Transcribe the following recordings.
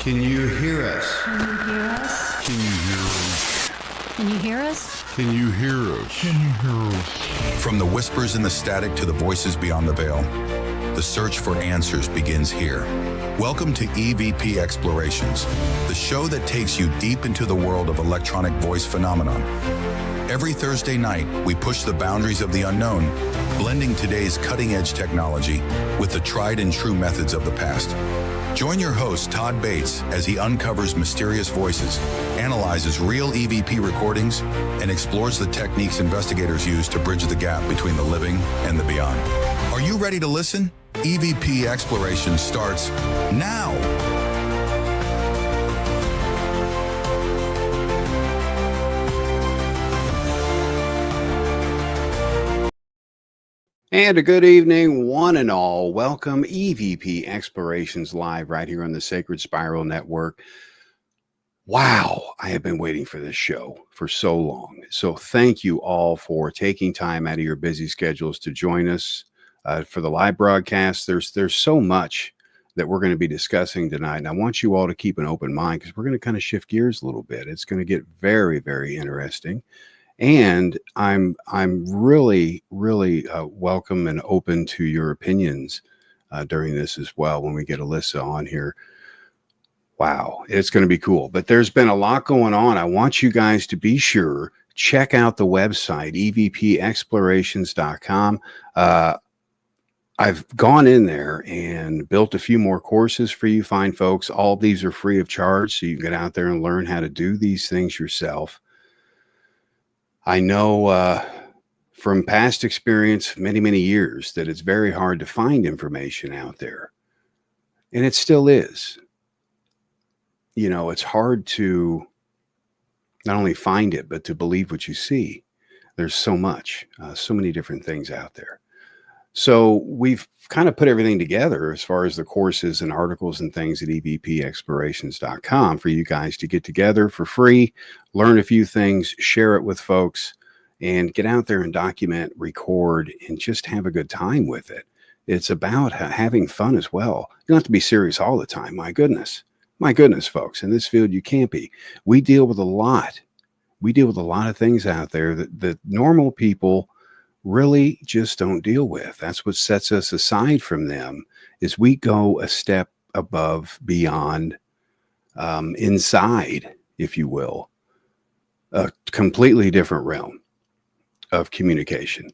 Can you hear us? Can you hear us? Can you hear us? Can you hear us? Can you hear us? Can you hear us? From the whispers and the static to the voices beyond the veil, the search for answers begins here. Welcome to EVP Explorations, the show that takes you deep into the world of electronic voice phenomenon. Every Thursday night, we push the boundaries of the unknown, blending today's cutting-edge technology with the tried and true methods of the past. Join your host, Todd Bates, as he uncovers mysterious voices, analyzes real EVP recordings, and explores the techniques investigators use to bridge the gap between the living and the beyond. Are you ready to listen? EVP Exploration starts now. And a good evening, one and all. Welcome EVP Explorations live right here on the Sacred Spiral Network. Wow, I have been waiting for this show for so long. So thank you all for taking time out of your busy schedules to join us for the live broadcast. There's so much that we're going to be discussing tonight, and I want you all to keep an open mind because we're going to kind of shift gears a little bit. It's going to get very, very interesting. And I'm really welcome and open to your opinions during this as well when we get Ellisa on here. Wow, it's going to be cool. But there's been a lot going on. I want you guys to be sure, check out the website, evpexplorations.com. I've gone in there and built a few more courses for you fine folks. All of these are free of charge, so you can get out there and learn how to do these things yourself. I know from past experience, many years, that it's very hard to find information out there. And it still is. You know, it's hard to not only find it, but to believe what you see. There's so much, so many different things out there. So we've kind of put everything together as far as the courses and articles and things at evpexplorations.com for you guys to get together for free, learn a few things, share it with folks, and get out there and document, record, and just have a good time with it. It's about having fun as well. You don't have to be serious all the time. My goodness, folks, in this field, you can't be. We deal with a lot. We deal with a lot of things out there that normal people really just don't deal with. That's what sets us aside from them, is we go a step above, beyond, inside, if you will, a completely different realm of communication.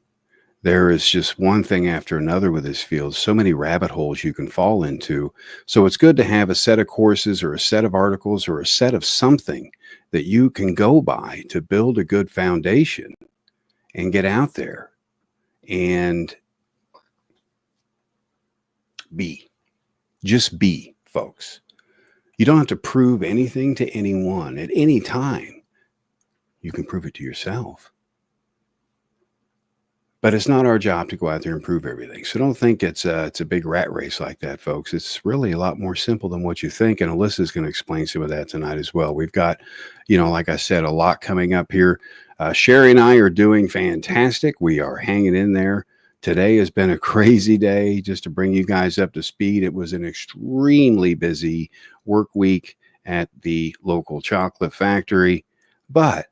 There is just one thing after another with this field, so many rabbit holes you can fall into. So it's good to have a set of courses or a set of articles or a set of something that you can go by to build a good foundation and get out there and just be, folks. You don't have to prove anything to anyone at any time. You can prove it to yourself. But it's not our job to go out there and prove everything. So don't think it's a big rat race like that, folks. It's really a lot more simple than what you think. And Alyssa's going to explain some of that tonight as well. We've got, like I said, a lot coming up here. Sherry and I are doing fantastic. We are hanging in there. Today has been a crazy day. Just to bring you guys up to speed, it was an extremely busy work week at the local chocolate factory. But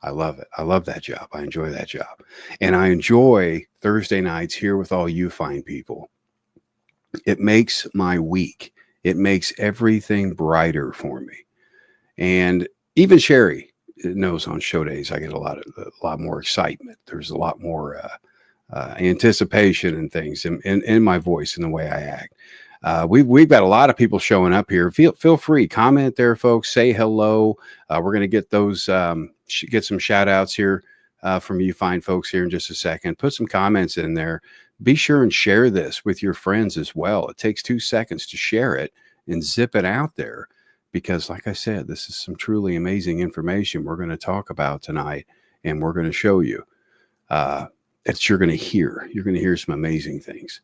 I love it. I love that job. I enjoy that job. And I enjoy Thursday nights here with all you fine people. It makes my week. It makes everything brighter for me. And even Sherry knows on show days I get a lot more excitement. There's a lot more anticipation and things in my voice and the way I act. We've got a lot of people showing up here. Feel free, comment there, folks. Say hello. We're going to get those get some shout outs here from you fine folks here in just a second. Put some comments in there. Be sure and share this with your friends as well. It takes 2 seconds to share it and zip it out there, because like I said, this is some truly amazing information we're going to talk about tonight, and we're going to show you that you're going to hear some amazing things.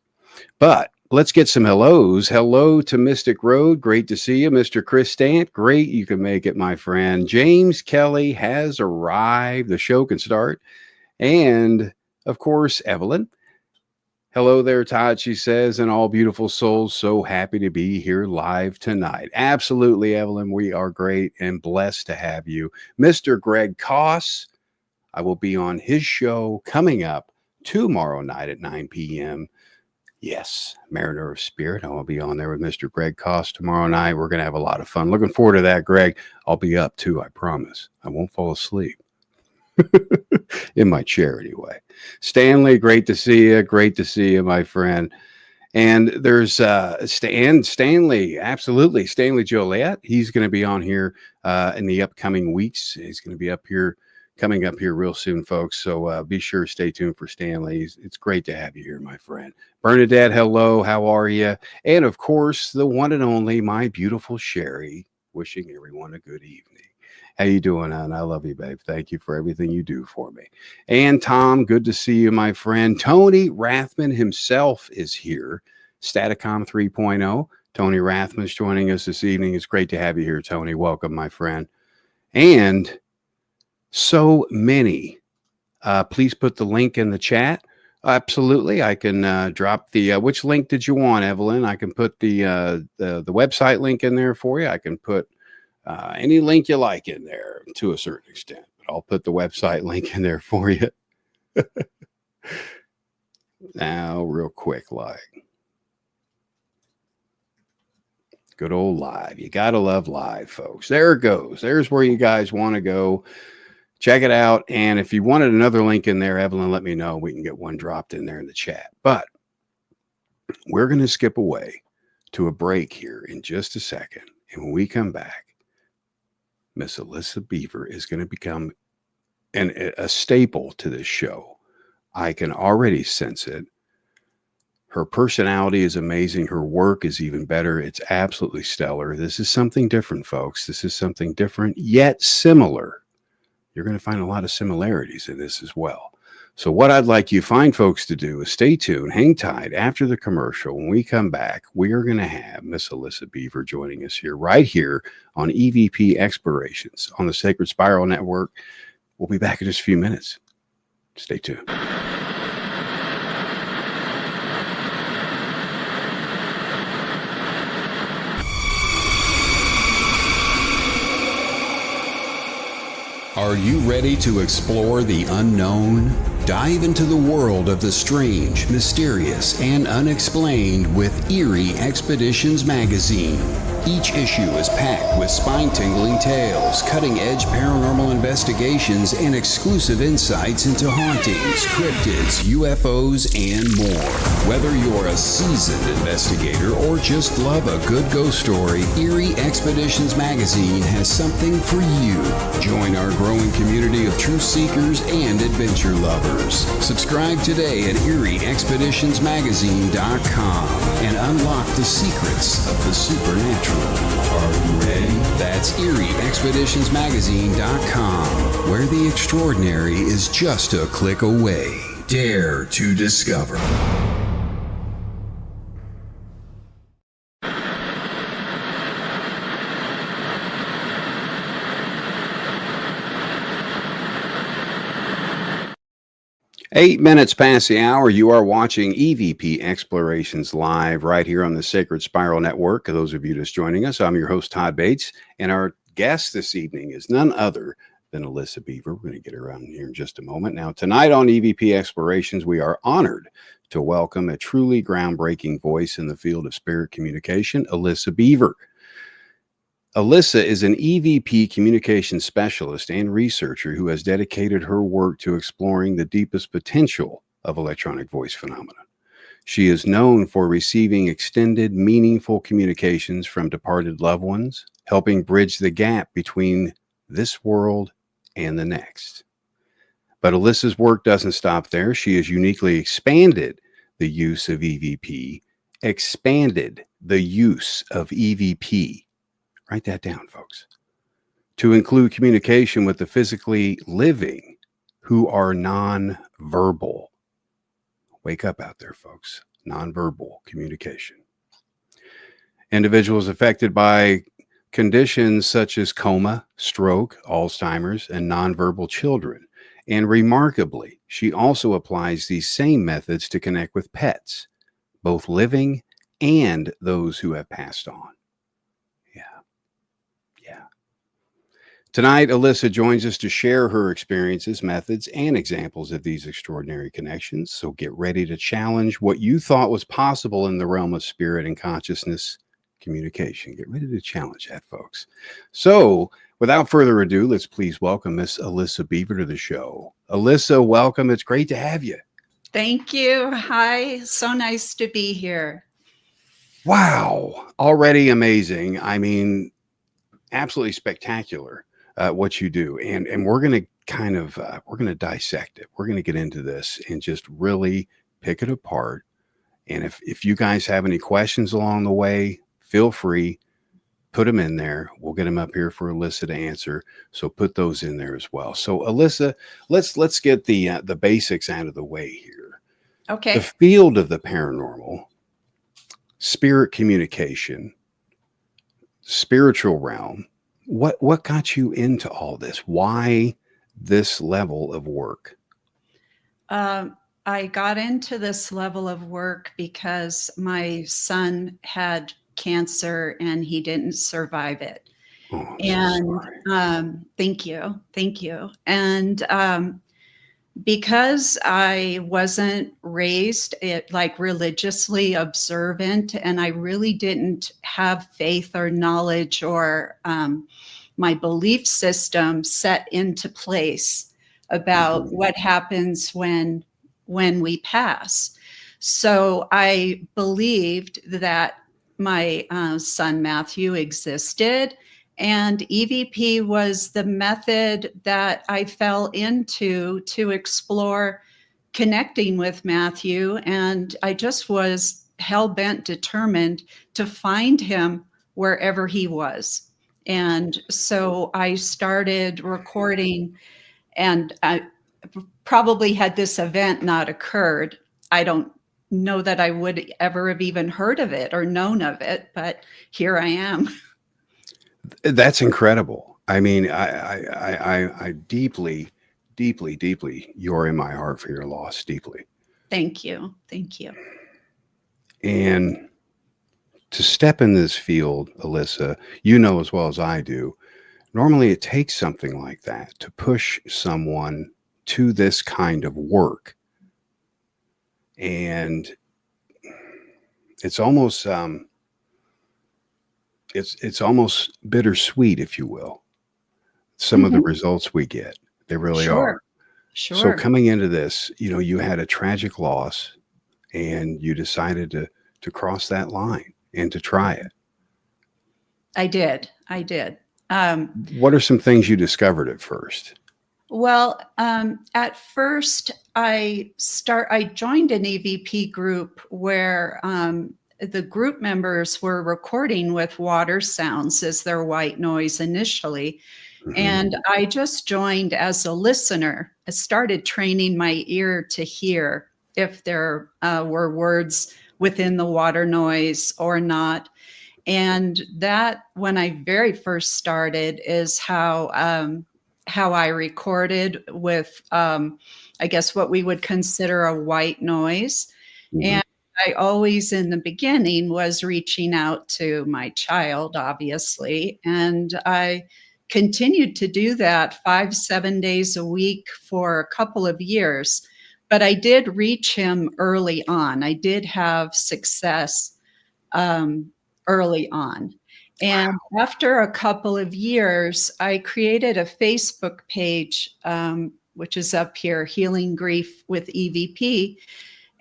But let's get some hellos. Hello to Mystic Road. Great to see you. Mr. Chris Stant. Great you can make it, my friend. James Kelly has arrived. The show can start. And, of course, Evelyn. Hello there, Todd, she says, and all beautiful souls. So happy to be here live tonight. Absolutely, Evelyn. We are great and blessed to have you. Mr. Greg Koss, I will be on his show coming up tomorrow night at 9 p.m. Yes, Mariner of Spirit. I will be on there with Mr. Greg Koss tomorrow night. We're going to have a lot of fun. Looking forward to that, Greg. I'll be up too, I promise. I won't fall asleep. In my chair, anyway. Stanley, great to see you. Great to see you, my friend. And there's Stanley, absolutely. Stanley Joliet. He's going to be on here in the upcoming weeks. He's going to be coming up here real soon, folks. So be sure to stay tuned for Stanley. It's great to have you here, my friend. Bernadette, hello. How are you? And of course, the one and only, my beautiful Sherry, wishing everyone a good evening. How you doing, hon? I love you, babe. Thank you for everything you do for me. And Tom, good to see you, my friend. Tony Rathman himself is here. Staticom 3.0. Tony Rathman's joining us this evening. It's great to have you here, Tony. Welcome, my friend. And so many. Please put the link in the chat. Absolutely. I can drop the, which link did you want, Evelyn? I can put the website link in there for you. I can put any link you like in there to a certain extent, but I'll put the website link in there for you. Now, real quick, like good old live. You got to love live, folks. There it goes. There's where you guys want to go. Check it out. And if you wanted another link in there, Evelyn, let me know. We can get one dropped in there in the chat. But we're going to skip away to a break here in just a second. And when we come back, Miss Ellisa Beaver is going to become a staple to this show. I can already sense it. Her personality is amazing. Her work is even better. It's absolutely stellar. This is something different, folks. This is something different, yet similar. You're going to find a lot of similarities in this as well. So what I'd like you fine folks to do is stay tuned, hang tight. After the commercial, when we come back, we are going to have Miss Ellisa Beaver joining us here, right here on EVP Explorations on the Sacred Spiral Network. We'll be back in just a few minutes. Stay tuned. 'Are you ready to explore the unknown? Dive into the world of the strange, mysterious, and unexplained with EVP Expeditions magazine. Each issue is packed with spine-tingling tales, cutting-edge paranormal investigations, and exclusive insights into hauntings, cryptids, UFOs, and more. Whether you're a seasoned investigator or just love a good ghost story, EVP Expeditions magazine has something for you. Join our growing community of truth seekers and adventure lovers. Subscribe today at EVPExpeditionsMagazine.com and unlock the secrets of the supernatural. Are you ready? That's EVPExpeditionsMagazine.com, where the extraordinary is just a click away. Dare to discover. Eight minutes past the hour, you are watching EVP Explorations live right here on the Sacred Spiral Network. For those of you just joining us, I'm your host, Todd Bates, and our guest this evening is none other than Ellisa Beaver. We're going to get her around here in just a moment. Now, tonight on EVP Explorations, we are honored to welcome a truly groundbreaking voice in the field of spirit communication, Ellisa Beaver. Ellisa is an EVP communication specialist and researcher who has dedicated her work to exploring the deepest potential of electronic voice phenomena. She is known for receiving extended, meaningful communications from departed loved ones, helping bridge the gap between this world and the next. But Ellisa's work doesn't stop there. She has uniquely expanded the use of EVP, Write that down, folks. To include communication with the physically living who are nonverbal. Wake up out there, folks. Nonverbal communication. Individuals affected by conditions such as coma, stroke, Alzheimer's, and nonverbal children, And remarkably, she also applies these same methods to connect with pets, both living and those who have passed on. Yeah. Yeah. Tonight, Ellisa joins us to share her experiences, methods, and examples of these extraordinary connections. So get ready to challenge what you thought was possible in the realm of spirit and consciousness communication. Get ready to challenge that, folks. So without further ado, let's please welcome Miss Ellisa Beaver to the show. Ellisa, welcome. It's great to have you. Thank you. Hi. So nice to be here. Wow. Already amazing. I mean, absolutely spectacular. What you do, and we're going to we're going to dissect it. We're going to get into this and just really pick it apart. And if you guys have any questions along the way, feel free, put them in there. We'll get them up here for Ellisa to answer. So put those in there as well. So Ellisa, let's get the basics out of the way here. Okay. The field of the paranormal, spirit communication, spiritual realm. What got you into all this? Why this level of work? I got into this level of work because my son had cancer and he didn't survive it. Oh, I'm And so sorry. thank you. And because I wasn't raised like religiously observant, and I really didn't have faith or knowledge or my belief system set into place about what happens when we pass. So I believed that my son Matthew existed, and EVP was the method that I fell into to explore connecting with Matthew. And I just was hell-bent determined to find him wherever he was. And so I started recording, and I probably had this event not occurred, I don't know that I would ever have even heard of it or known of it, but here I am. That's incredible. I mean, I deeply, deeply, deeply, you're in my heart for your loss, deeply. Thank you. Thank you. And to step in this field, Ellisa, you know as well as I do, normally it takes something like that to push someone to this kind of work. And it's almost it's almost bittersweet, if you will. Some of the results we get, they really are. So Sure. coming into this, you had a tragic loss, and you decided to cross that line and to try it. I did. What are some things you discovered at first? Well, at first I joined an EVP group where the group members were recording with water sounds as their white noise initially. And I just joined as a listener. I started training my ear to hear if there were words within the water noise or not. And that, when I very first started, is how I recorded with, I guess, what we would consider a white noise. And I always, in the beginning, was reaching out to my child, obviously. And I continued to do that 5-7 days a week for a couple of years. But I did reach him early on. I did have success early on. And after a couple of years, I created a Facebook page, which is up here, Healing Grief with EVP.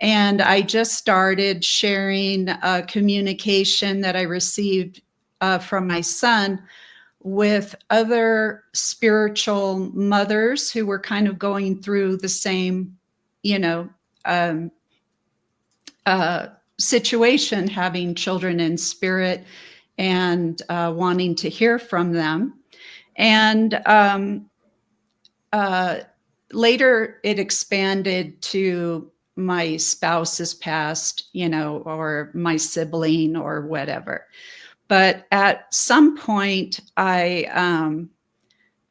And I just started sharing communication that I received from my son with other spiritual mothers who were kind of going through the same, situation, having children in spirit and wanting to hear from them. And later it expanded to my spouse has passed, or my sibling or whatever. But at some point I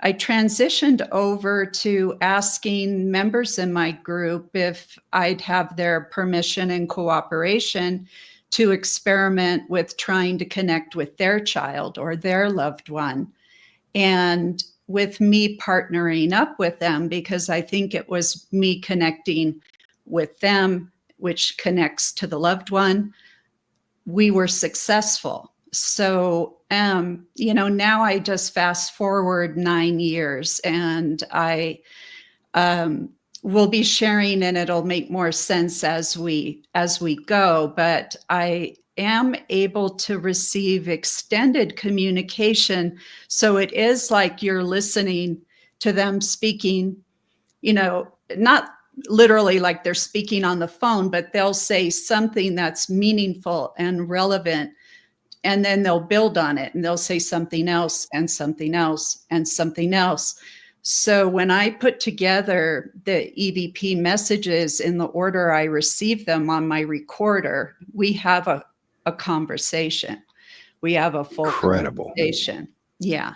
I transitioned over to asking members in my group if I'd have their permission and cooperation to experiment with trying to connect with their child or their loved one. And with me partnering up with them, because I think it was me connecting with them, which connects to the loved one, we were successful. So, now I just fast forward 9 years, and I will be sharing, and it'll make more sense as we go. But I am able to receive extended communication. So it is like you're listening to them speaking, not literally like they're speaking on the phone, but they'll say something that's meaningful and relevant. And then they'll build on it, and they'll say something else and something else and something else. So when I put together the EVP messages in the order I receive them on my recorder, we have a conversation. We have a full Incredible. conversation. Yeah.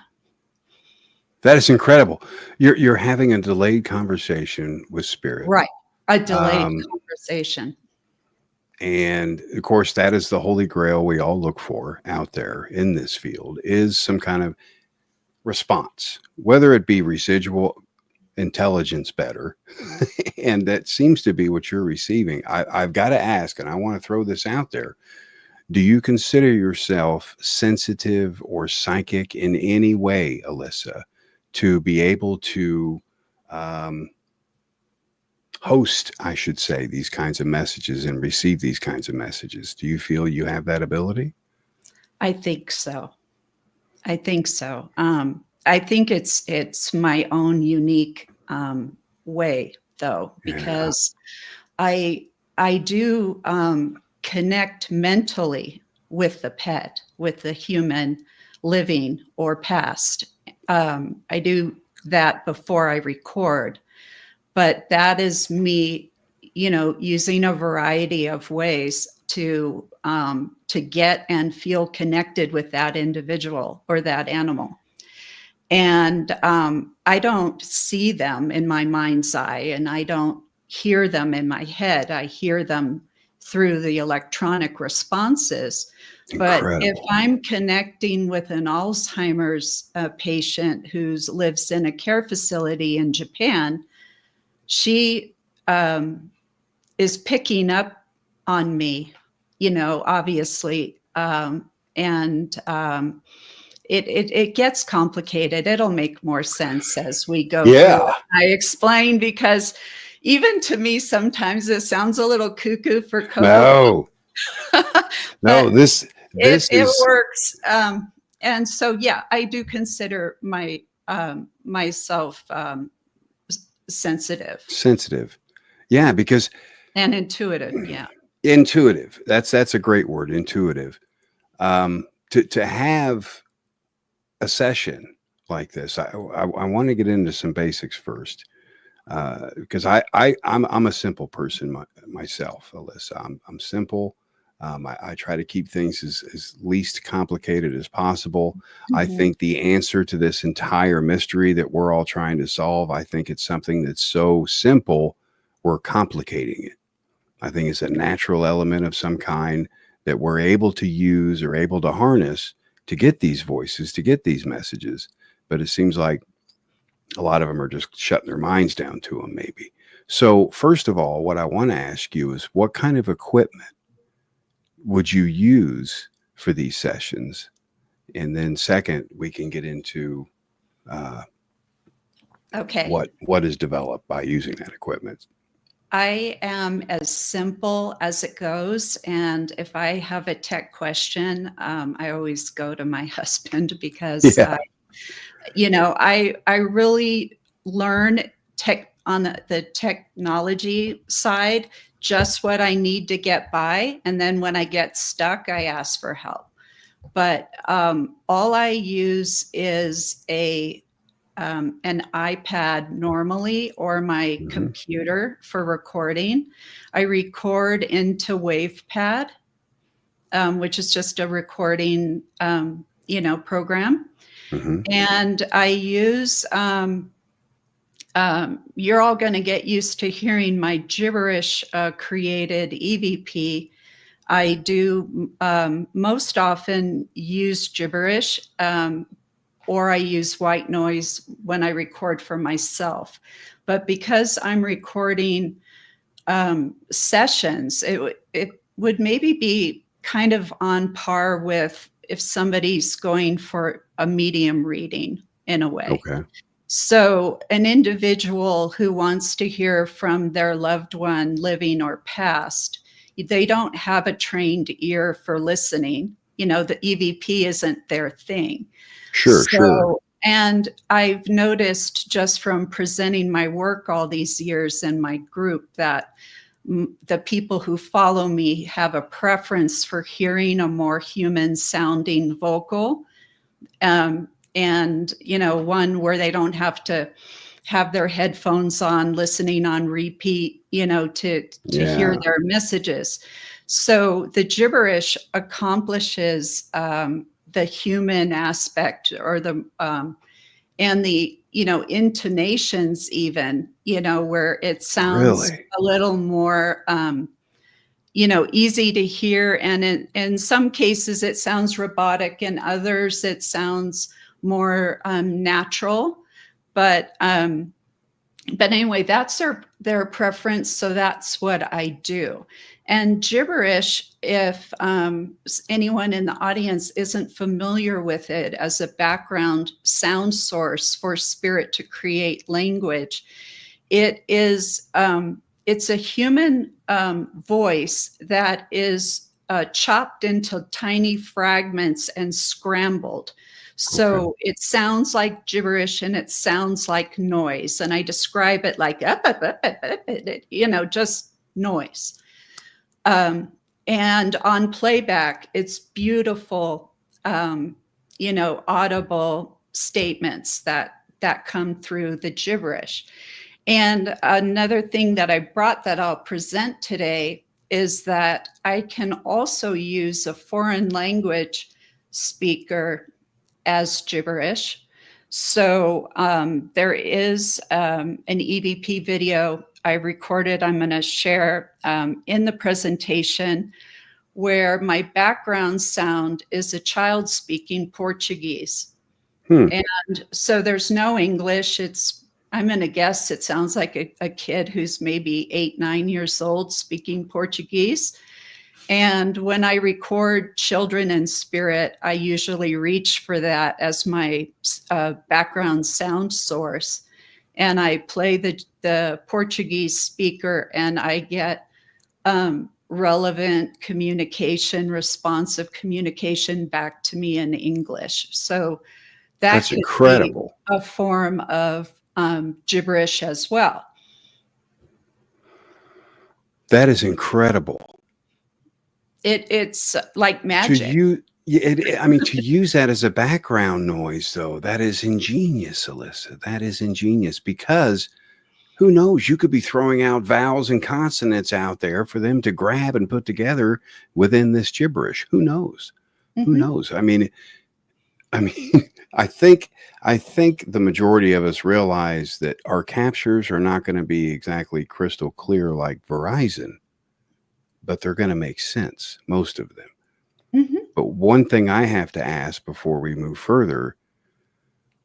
That is incredible. You're having a delayed conversation with spirit. Right. A delayed conversation. And of course, that is the holy grail we all look for out there in this field, is some kind of response, whether it be residual intelligence better. And that seems to be what you're receiving. I've got to ask, and I want to throw this out there. Do you consider yourself sensitive or psychic in any way, Ellisa, to be able to host, I should say, these kinds of messages and receive these kinds of messages? Do you feel you have that ability? I think so. I think it's my own unique way, though, because I do connect mentally with the pet, with the human living or past. I do that before I record, but that is me, using a variety of ways to get and feel connected with that individual or that animal. And I don't see them in my mind's eye, and I don't hear them in my head. I hear them through the electronic responses. Incredible. But if I'm connecting with an Alzheimer's patient who lives in a care facility in Japan, she is picking up on me, obviously. It gets complicated. It'll make more sense as we go through it. I explain, because even to me, sometimes it sounds a little cuckoo for Coco. No, this works. And so, yeah, I do consider myself sensitive. Yeah, because and intuitive. Yeah. Intuitive. That's a great word, intuitive. To have a session like this, I want to get into some basics first, because I'm a simple person myself, Ellisa. I'm simple. I try to keep things as least complicated as possible. Mm-hmm. I think the answer to this entire mystery that we're all trying to solve, I think it's something that's so simple, we're complicating it. I think it's a natural element of some kind that we're able to use or able to harness to get these voices, to get these messages. But it seems like a lot of them are just shutting their minds down to them, maybe. So first of all, what I want to ask you is, what kind of equipment would you use for these sessions? And then second, we can get into what is developed by using that equipment. I am as simple as it goes. And if I have a tech question, I always go to my husband, because, I really learn tech on the technology side, just what I need to get by. And then when I get stuck, I ask for help. But all I use is an iPad normally, or my computer for recording. I record into WavePad, which is just a recording, program. Hmm. And I use, you're all going to get used to hearing my gibberish created EVP. I do most often use gibberish, or I use white noise when I record for myself. But because I'm recording sessions, it would maybe be kind of on par with if somebody's going for a medium reading in a way. Okay. So an individual who wants to hear from their loved one, living or past, they don't have a trained ear for listening. The EVP isn't their thing. Sure. Sure. And I've noticed just from presenting my work all these years in my group that the people who follow me have a preference for hearing a more human sounding vocal. And one where they don't have to have their headphones on, listening on repeat, to hear their messages. So the gibberish accomplishes the human aspect, or the and the intonations, even where it sounds Really? a little more easy to hear, and in some cases it sounds robotic, in others it sounds more natural, but anyway, that's their preference, so that's what I do. And gibberish, if anyone in the audience isn't familiar with it as a background sound source for spirit to create language, it is it's a human voice that is chopped into tiny fragments and scrambled. So it sounds like gibberish and it sounds like noise. And I describe it like, just noise. And on playback, it's beautiful, audible statements that come through the gibberish. And another thing that I brought that I'll present today is that I can also use a foreign language speaker as gibberish. So there is an EVP video I recorded, I'm going to share in the presentation, where my background sound is a child speaking Portuguese. And so there's no English. I'm going to guess it sounds like a kid who's maybe 8-9 years old speaking Portuguese. And when I record children in spirit, I usually reach for that as my background sound source. And I play the Portuguese speaker, and I get relevant communication, responsive communication back to me in English. So that's incredible. A form of gibberish as well. That is incredible. It's like magic. To use that as a background noise, though, that is ingenious, Ellisa. That is ingenious, because who knows? You could be throwing out vowels and consonants out there for them to grab and put together within this gibberish. Who knows? Who knows? I think the majority of us realize that our captures are not going to be exactly crystal clear like Verizon, but they're going to make sense, most of them. But one thing I have to ask before we move further,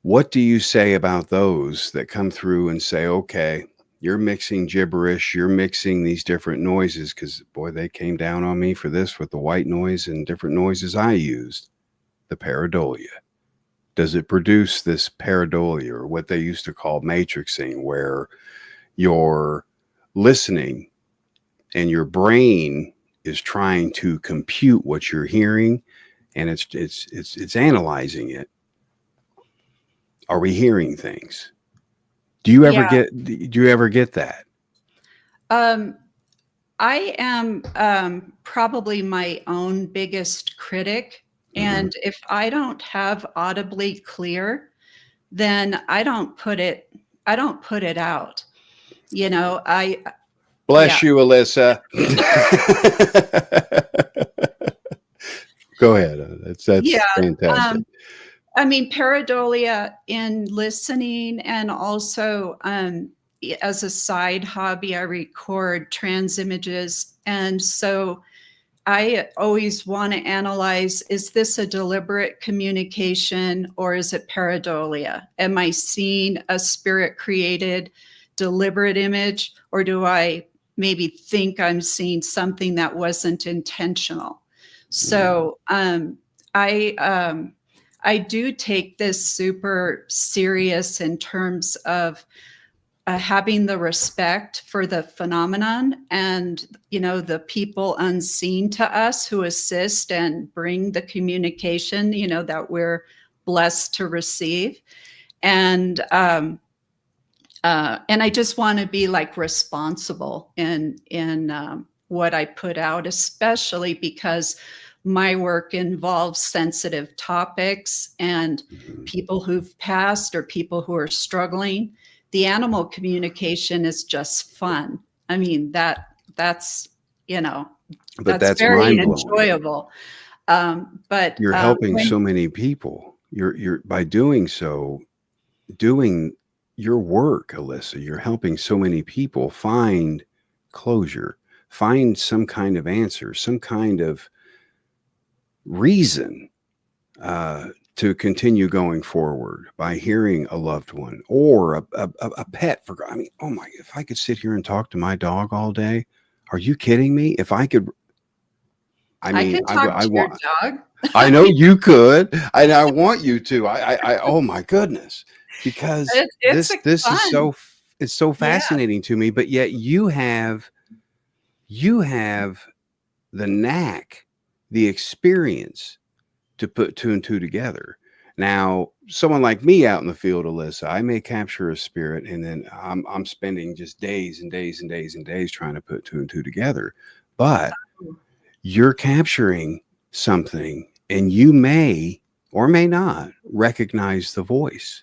what do you say about those that come through and say, okay, you're mixing gibberish, you're mixing these different noises, because boy, they came down on me for this with the white noise and different noises I used, the pareidolia. Does it produce this pareidolia, or what they used to call matrixing, where you're listening and your brain is trying to compute what you're hearing, and it's analyzing it? Are we hearing things? Do you ever get that? I am probably my own biggest critic. And if I don't have audibly clear, then I don't put it out. Bless you, Ellisa. Go ahead. That's fantastic. I mean, pareidolia in listening, and also as a side hobby, I record trans images. And so I always want to analyze, is this a deliberate communication or is it pareidolia? Am I seeing a spirit created deliberate image, or do I maybe think I'm seeing something that wasn't intentional? So I do take this super serious in terms of having the respect for the phenomenon and, the people unseen to us who assist and bring the communication, that we're blessed to receive. And I just want to be like responsible in what I put out, especially because my work involves sensitive topics and people who've passed or people who are struggling. The animal communication is just fun. I mean, that's But that's very mind-blowing. enjoyable. But You're helping so many people. You're by doing so, doing your work, Ellisa, you're helping so many people find closure, find some kind of answer, some kind of reason to continue going forward by hearing a loved one or a pet. I mean, oh my, if I could sit here and talk to my dog all day, are you kidding me? If I could, I mean, I can talk to your dog. I know you could, and I want you to. Oh my goodness, because this is so fascinating to me. But yet you have the knack, the experience to put two and two together. Now, someone like me out in the field, Ellisa, I may capture a spirit, and then I'm spending just days and days and days and days trying to put two and two together. But you're capturing something, and you may or may not recognize the voice.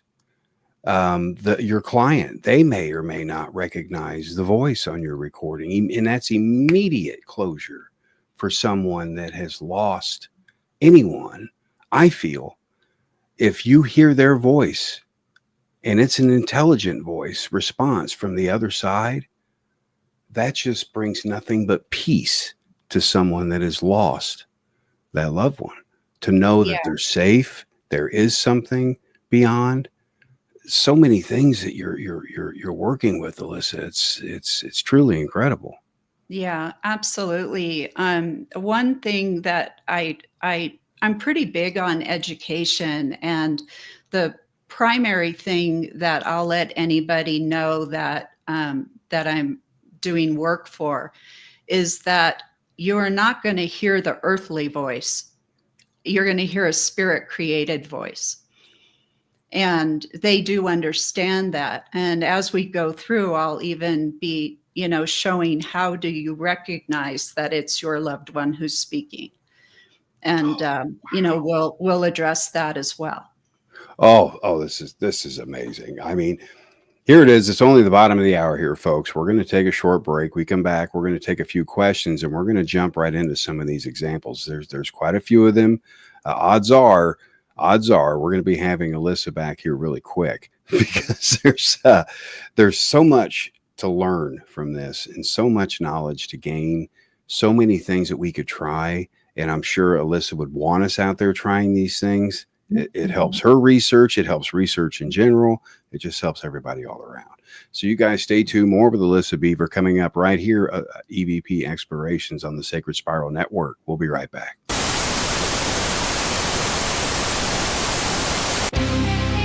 Your client, they may or may not recognize the voice on your recording, and that's immediate closure for someone that has lost anyone. I feel if you hear their voice and it's an intelligent voice response from the other side, that just brings nothing but peace to someone that has lost that loved one, to know that they're safe. There is something beyond. So many things that you're working with, Ellisa. It's truly incredible. Yeah, absolutely. One thing that I'm pretty big on education, and the primary thing that I'll let anybody know that that I'm doing work for is that you're not going to hear the earthly voice. You're going to hear a spirit created voice. And they do understand that. And as we go through, I'll even be, showing how do you recognize that it's your loved one who's speaking. And, we'll address that as well. Oh, this is amazing. I mean, here it is. It's only the bottom of the hour here, folks. We're going to take a short break. We come back. We're going to take a few questions, and we're going to jump right into some of these examples. There's quite a few of them. Odds are we're going to be having Ellisa back here really quick because there's so much to learn from this and so much knowledge to gain, so many things that we could try. And I'm sure Ellisa would want us out there trying these things. It helps her research. It helps research in general. It just helps everybody all around. So you guys stay tuned. More with Ellisa Beaver coming up right here, EVP Explorations on the Sacred Spiral Network. We'll be right back.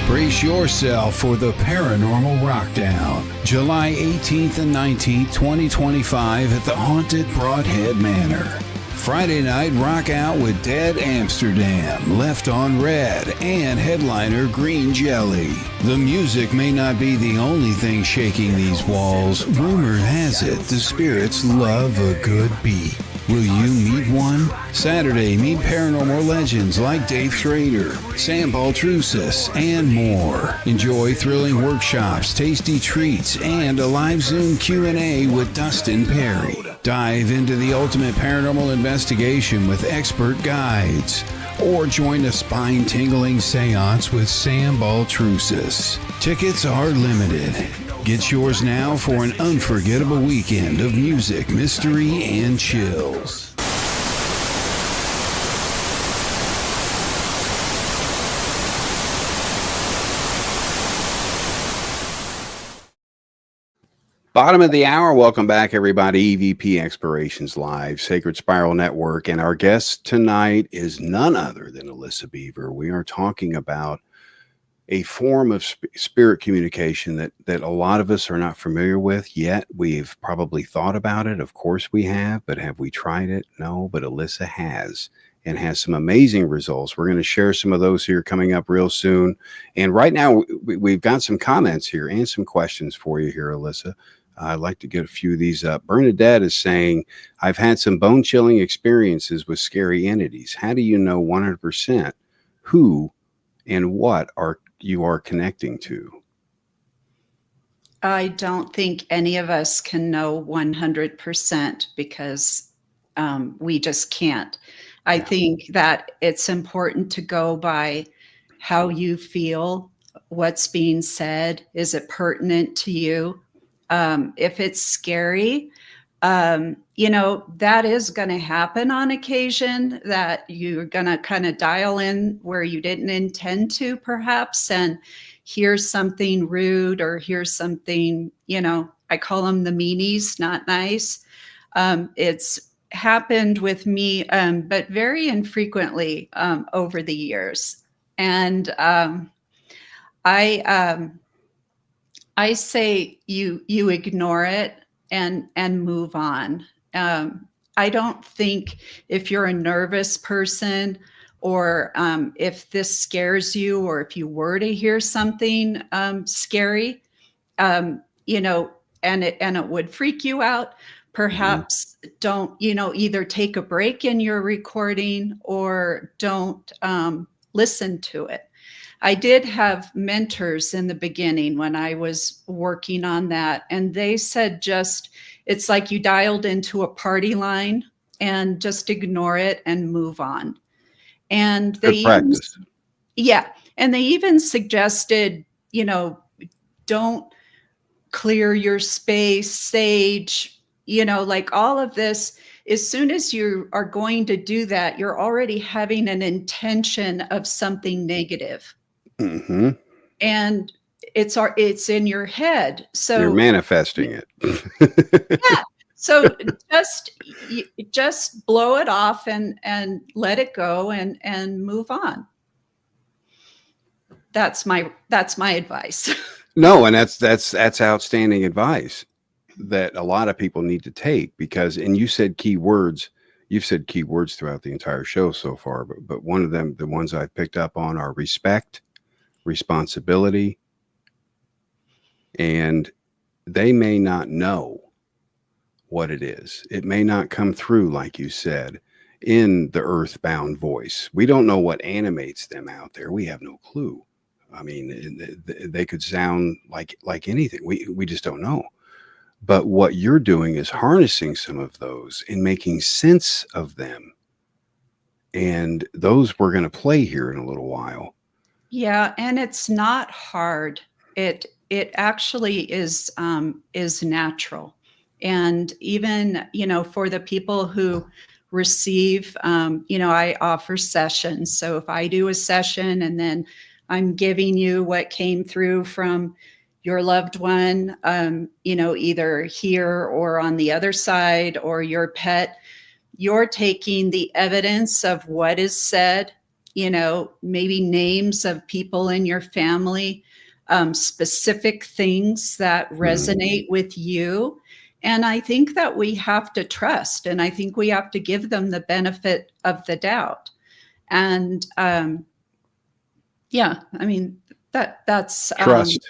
Brace yourself for the Paranormal Rockdown, July 18th and 19th, 2025 at the Haunted Broadhead Manor. Friday night, rock out with Dead Amsterdam, Left on Red, and headliner Green Jelly. The music may not be the only thing shaking these walls. Rumor has it the spirits love a good beat. Will you meet one? Saturday, meet paranormal legends like Dave Schrader, Sam Baltrusis, and more. Enjoy thrilling workshops, tasty treats, and a live Zoom Q&A with Dustin Perry. Dive into the ultimate paranormal investigation with expert guides. or join a spine-tingling seance with Sam Baltrusis. Tickets are limited. Get yours now for an unforgettable weekend of music, mystery, and chills. Bottom of the hour. Welcome back, everybody. EVP Explorations Live, Sacred Spiral Network. And our guest tonight is none other than Ellisa Beaver. We are talking about a form of spirit communication that a lot of us are not familiar with yet. We've probably thought about it. Of course we have, but have we tried it? No, but Ellisa has, and has some amazing results. We're going to share some of those here coming up real soon. And right now we've got some comments here and some questions for you here, Ellisa. I'd like to get a few of these up. Bernadette is saying, I've had some bone-chilling experiences with scary entities. How do you know 100% who and what you are connecting to? I don't think any of us can know 100% because we just can't. I think that it's important to go by how you feel, what's being said. Is it pertinent to you? If it's scary, that is going to happen on occasion, that you're going to kind of dial in where you didn't intend to, perhaps, and hear something rude or hear something, I call them the meanies, not nice. It's happened with me, but very infrequently over the years. And I say you ignore it and move on. I don't think if you're a nervous person or if this scares you, or if you were to hear something scary, and it would freak you out, perhaps don't, either take a break in your recording or don't listen to it. I did have mentors in the beginning when I was working on that, and they said it's like you dialed into a party line and just ignore it and move on. And they practice. And they even suggested, don't clear your space, sage, like all of this. As soon as you are going to do that, you're already having an intention of something negative. Mm-hmm. And it's in your head. So you're manifesting it. Yeah. So just blow it off and let it go and move on. That's my advice. No, and that's outstanding advice that a lot of people need to take, because, and you said key words. You've said key words throughout the entire show so far, but one of them, the ones I've picked up on, are respect, responsibility, and they may not know what it is. It may not come through, like you said, in the earthbound voice. We don't know what animates them out there. We have no clue. I mean, they could sound like anything. We just don't know. But what you're doing is harnessing some of those and making sense of them. And those we're going to play here in a little while. Yeah, and it's not hard. It actually is natural. And even, for the people who receive, I offer sessions. So if I do a session and then I'm giving you what came through from your loved one, either here or on the other side, or your pet, you're taking the evidence of what is said, maybe names of people in your family, specific things that resonate with you. And I think that we have to trust, and I think we have to give them the benefit of the doubt. And that's trust.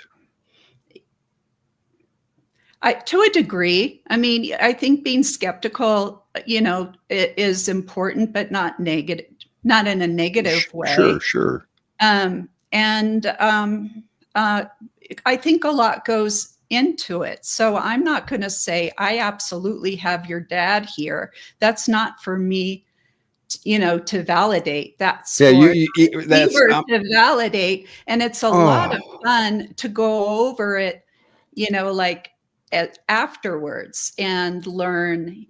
To a degree. I mean, I think being skeptical, is important, but not negative, not in a negative way. Sure. I think a lot goes into it. So I'm not going to say I absolutely have your dad here. That's not for me to validate. That's Yeah, for that's Beaver to validate. And it's a lot of oh, fun to go over it, like afterwards and learn,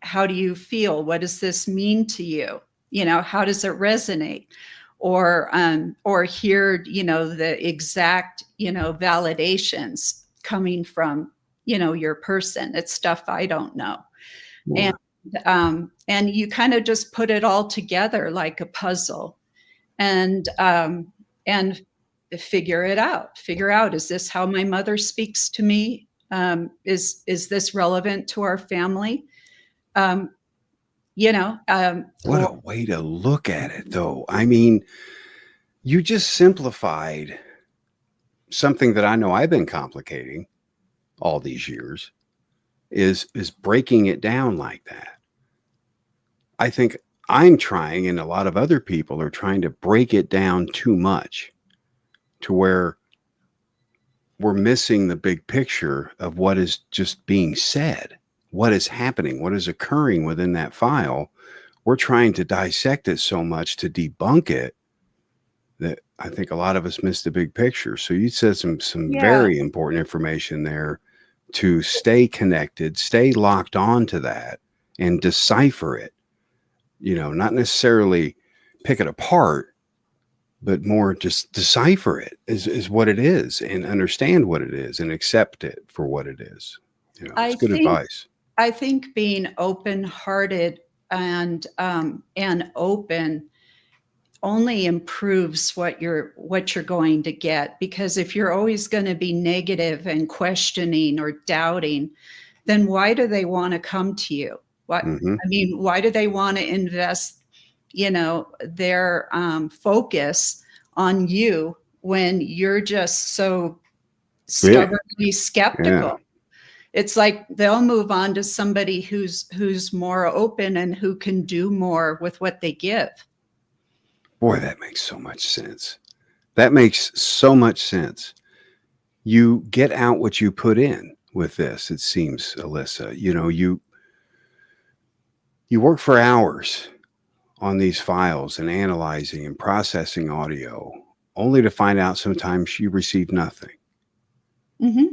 how do you feel? What does this mean to you? How does it resonate? Or hear, the exact, validations coming from, your person. It's stuff I don't know. And you kind of just put it all together like a puzzle, and figure it out. Figure out, is this how my mother speaks to me? Is this relevant to our family? what a way to look at it, though. I mean, you just simplified something that I know I've been complicating all these years, is breaking it down like that. I think I'm trying, and a lot of other people are trying to break it down too much to where we're missing the big picture of what is just being said, what is happening, what is occurring within that file. We're trying to dissect it so much to debunk it that I think a lot of us miss the big picture. So you said some very important information there to stay connected, stay locked on to that, and decipher it. Not necessarily pick it apart, but more just decipher it is what it is, and understand what it is and accept it for what it is. It's good advice. I think being open-hearted and open only improves what you're going to get. Because if you're always going to be negative and questioning or doubting, then why do they want to come to you? Why do they want to invest, their focus on you when you're just so stubbornly skeptical? Yeah. It's like they'll move on to somebody who's more open and who can do more with what they give. Boy, that makes so much sense. That makes so much sense. You get out what you put in with this, it seems, Ellisa. You work for hours on these files and analyzing and processing audio, only to find out sometimes you receive nothing. Mm-hmm.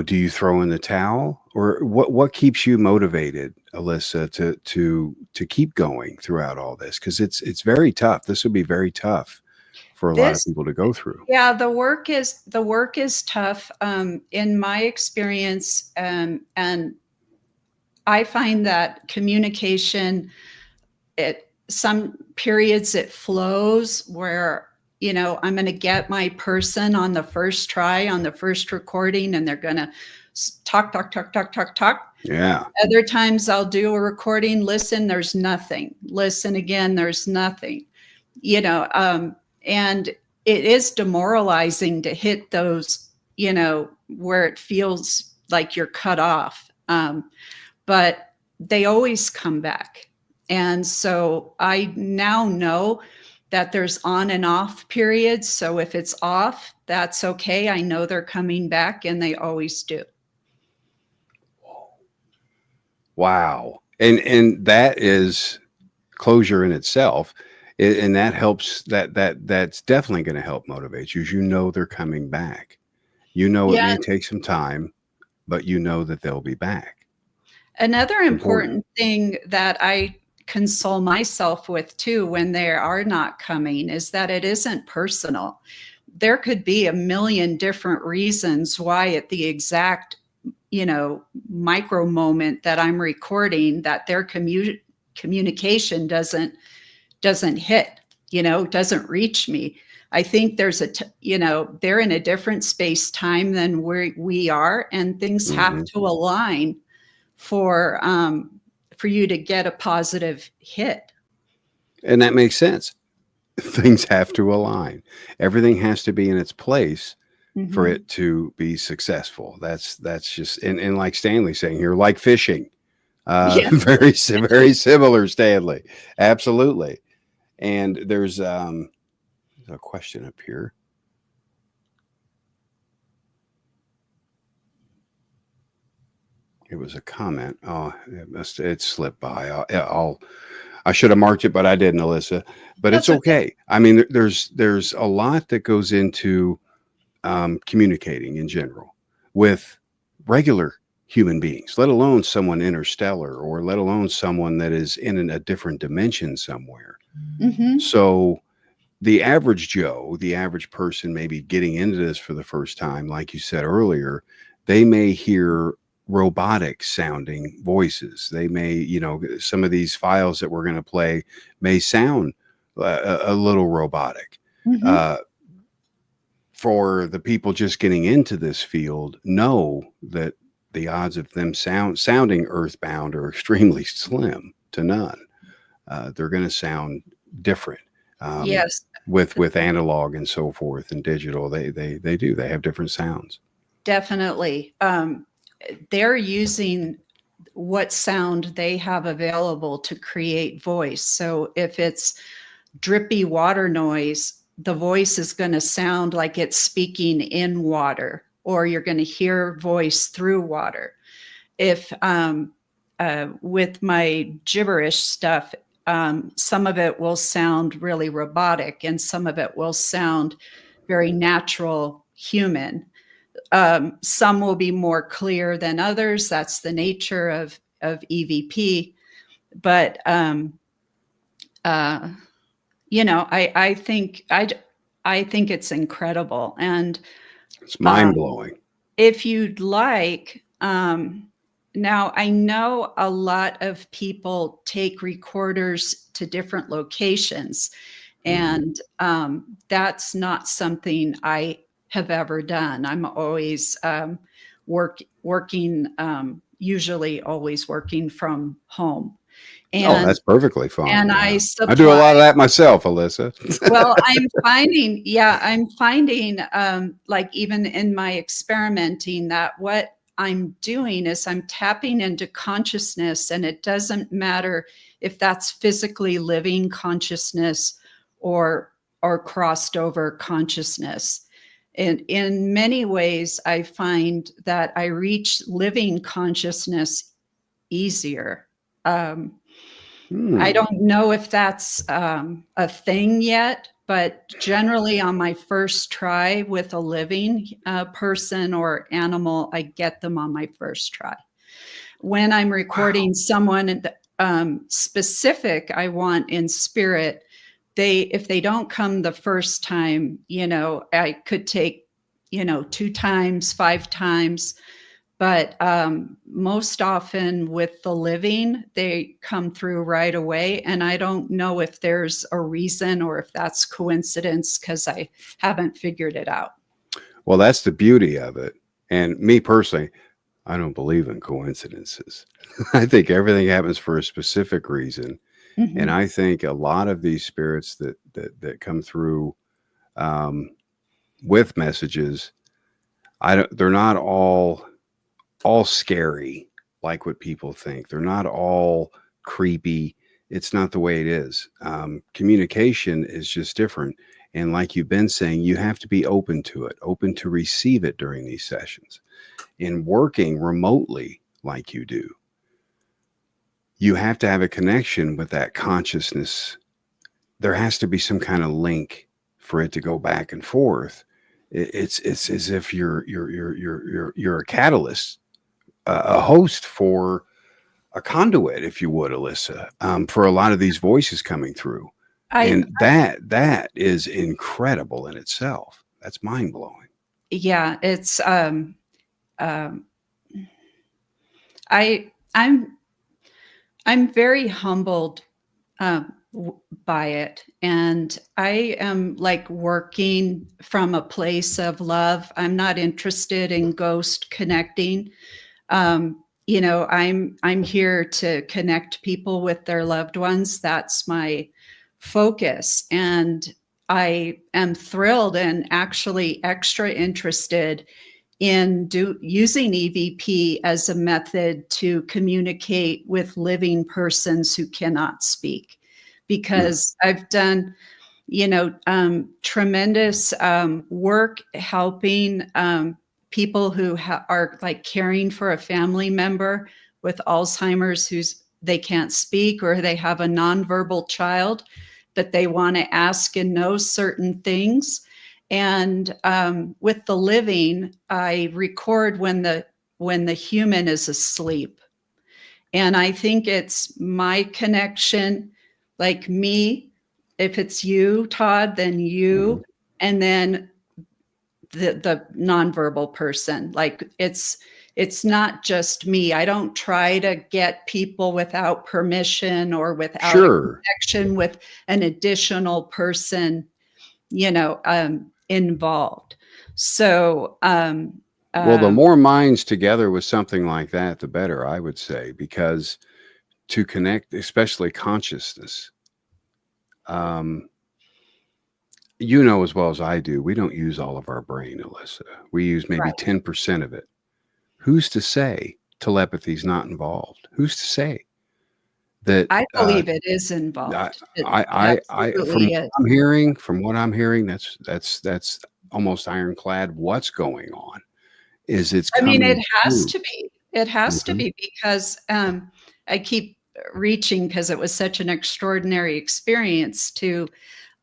Do you throw in the towel, or what keeps you motivated, Ellisa, to keep going throughout all this? Because it's very tough. This would be very tough for a lot of people to go through. Yeah, the work is tough. In my experience, and I find that communication, at some periods it flows where, I'm going to get my person on the first try, on the first recording, and they're going to talk. Yeah. Other times I'll do a recording, listen, there's nothing. Listen again, there's nothing. And it is demoralizing to hit those, where it feels like you're cut off. But they always come back. And so I now know that there's on and off periods. So if it's off, that's okay. I know they're coming back, and they always do. Wow. And that is closure in itself. And that helps, that's definitely going to help motivate you. They're coming back. It may take some time, but that they'll be back. Another important thing that I console myself with too, when they are not coming, is that it isn't personal. There could be a million different reasons why at the exact, micro moment that I'm recording, that their communication doesn't hit, doesn't reach me. I think there's they're in a different space time than we are, and things have to align for you to get a positive hit. And that makes sense. Things have to align. Everything has to be in its place for it to be successful. That's just, and like Stanley's saying here, like fishing. Very similar, Stanley. Absolutely. And there's a question up here. It was a comment. Oh, it slipped by. I should have marked it, but I didn't, Alyssa. But it's That's okay. okay. I mean, there's a lot that goes into communicating in general with regular human beings, let alone someone interstellar, or let alone someone that is in a different dimension somewhere. Mm-hmm. So the average Joe, the average person maybe getting into this for the first time, like you said earlier, they may hear robotic sounding voices. They may, some of these files that we're going to play may sound a little robotic. Mm-hmm. For the people just getting into this field, know that the odds of them sounding earthbound are extremely slim to none. They're going to sound different. Yes, With analog and so forth and digital, they have different sounds. definitely. They're using what sound they have available to create voice. So if it's drippy water noise, the voice is going to sound like it's speaking in water, or you're going to hear voice through water. If with my gibberish stuff, some of it will sound really robotic and some of it will sound very natural, human. Some will be more clear than others. That's the nature of EVP. But I think it's incredible. And It's mind blowing. if you'd like, now I know a lot of people take recorders to different locations, and that's not something I have ever done. I'm always working, usually always working from home. And That's perfectly fine. and Yeah. I I do a lot supply, of that myself, Alyssa. well, I'm finding, like even in my experimenting, that what I'm doing is I'm tapping into consciousness, and it doesn't matter if that's physically living consciousness or crossed over consciousness. And in many ways, I find that I reach living consciousness easier. I don't know if that's a thing yet, but generally on my first try with a living person or animal, I get them on my first try. When I'm recording someone specific, I want in spirit, if they don't come the first time, I could take, 2 times, 5 times. But most often with the living, they come through right away. And I don't know if there's a reason or if that's coincidence, because I haven't figured it out. Well, that's the beauty of it. And me personally, I don't believe in coincidences. I think everything happens for a specific reason. Mm-hmm. And I think a lot of these spirits that come through with messages, they're not all scary like what people think. They're not all creepy. It's not the way it is. Communication is just different. And like you've been saying, you have to be open to it, open to receive it during these sessions. In working remotely like you do, you have to have a connection with that consciousness. There has to be some kind of link for it to go back and forth. It's as if you're a catalyst, a host for a conduit, if you would, Alyssa, for a lot of these voices coming through. That is incredible in itself. That's mind blowing. Yeah, it's I'm very humbled by it, and I am like working from a place of love. I'm not interested in ghost connecting. I'm here to connect people with their loved ones. That's my focus, and I am thrilled and actually extra interested in using EVP as a method to communicate with living persons who cannot speak, because I've done, tremendous work helping people who are like caring for a family member with Alzheimer's they can't speak, or they have a nonverbal child, but they want to ask and know certain things. And with the living, I record when the human is asleep. And I think it's my connection, like me. If it's you, Todd, then you, and then the nonverbal person. Like it's not just me. I don't try to get people without permission or without a connection with an additional person, involved. So, well, the more minds together with something like that, the better, I would say, because to connect, especially consciousness, as well as I do, we don't use all of our brain, Ellisa. We use maybe 10% of it. Who's to say telepathy's not involved? Who's to say that? I believe it is involved. From what I'm hearing, that's almost ironclad. What's going on is it's coming. It has to be. It has to be, because I keep reaching, because it was such an extraordinary experience to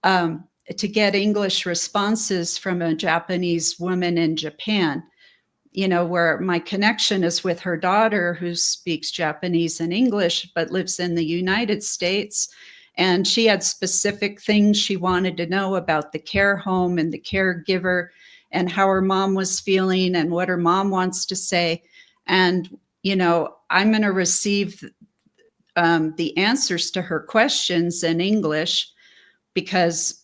get English responses from a Japanese woman in Japan, where my connection is with her daughter, who speaks Japanese and English, but lives in the United States. And she had specific things she wanted to know about the care home and the caregiver, and how her mom was feeling and what her mom wants to say. And, I'm going to receive the answers to her questions in English, because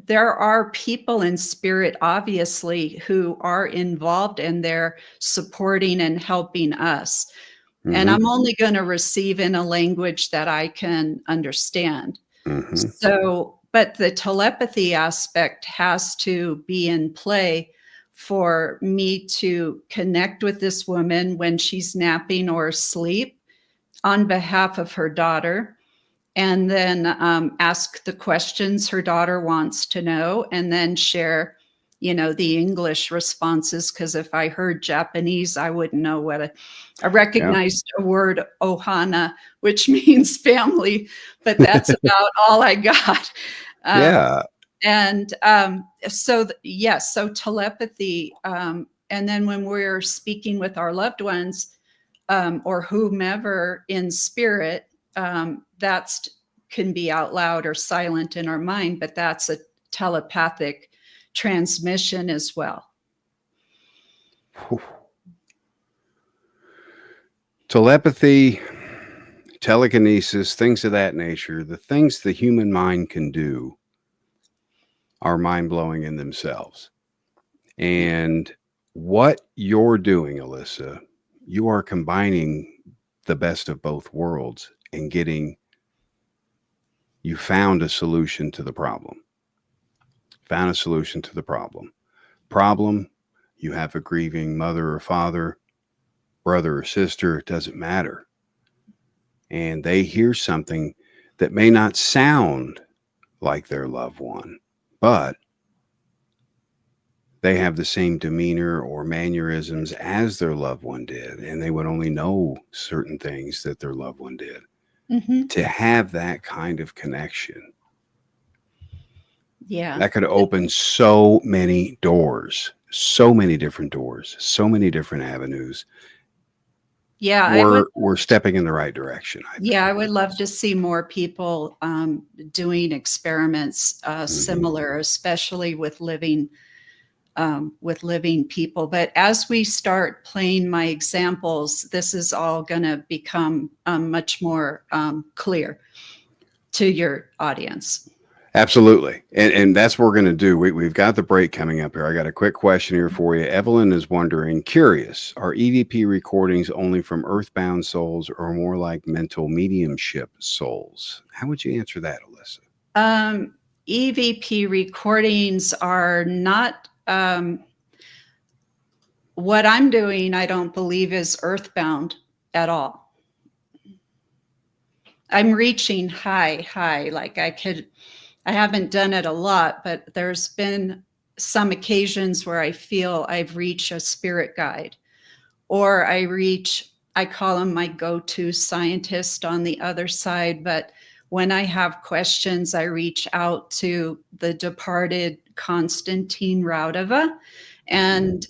there are people in spirit, obviously, who are involved, and they're supporting and helping us. And I'm only going to receive in a language that I can understand. So, but the telepathy aspect has to be in play for me to connect with this woman when she's napping or asleep on behalf of her daughter, and then ask the questions her daughter wants to know, and then share, the English responses. Because if I heard Japanese, I wouldn't know I recognized a word, ohana, which means family, but that's about all I got. And so telepathy, and then when we're speaking with our loved ones, or whomever in spirit, that's can be out loud or silent in our mind, but that's a telepathic transmission as well. Telepathy, telekinesis, things of that nature, the things the human mind can do are mind-blowing in themselves. And what you're doing, Ellisa, you are combining the best of both worlds and you found a solution to the problem. Problem, you have a grieving mother or father, brother or sister, it doesn't matter. And they hear something that may not sound like their loved one, but they have the same demeanor or mannerisms as their loved one did, and they would only know certain things that their loved one did. To have that kind of connection, that could open so many doors, so many different doors, so many different avenues. We're stepping in the right direction. I would love to see more people doing experiments similar, especially with living people. But as we start playing my examples, this is all going to become much more clear to your audience. Absolutely. And that's what we're going to do. We've got the break coming up here. I got a quick question here for you. Evelyn is wondering, curious, are EVP recordings only from earthbound souls or more like mental mediumship souls? How would you answer that, Ellisa? EVP recordings are not, what I'm doing, I don't believe is earthbound at all. I'm reaching high, like I haven't done it a lot, but there's been some occasions where I feel I've reached a spirit guide, or I call him my go-to scientist on the other side. But when I have questions, I reach out to the departed Konstantin Raudova. And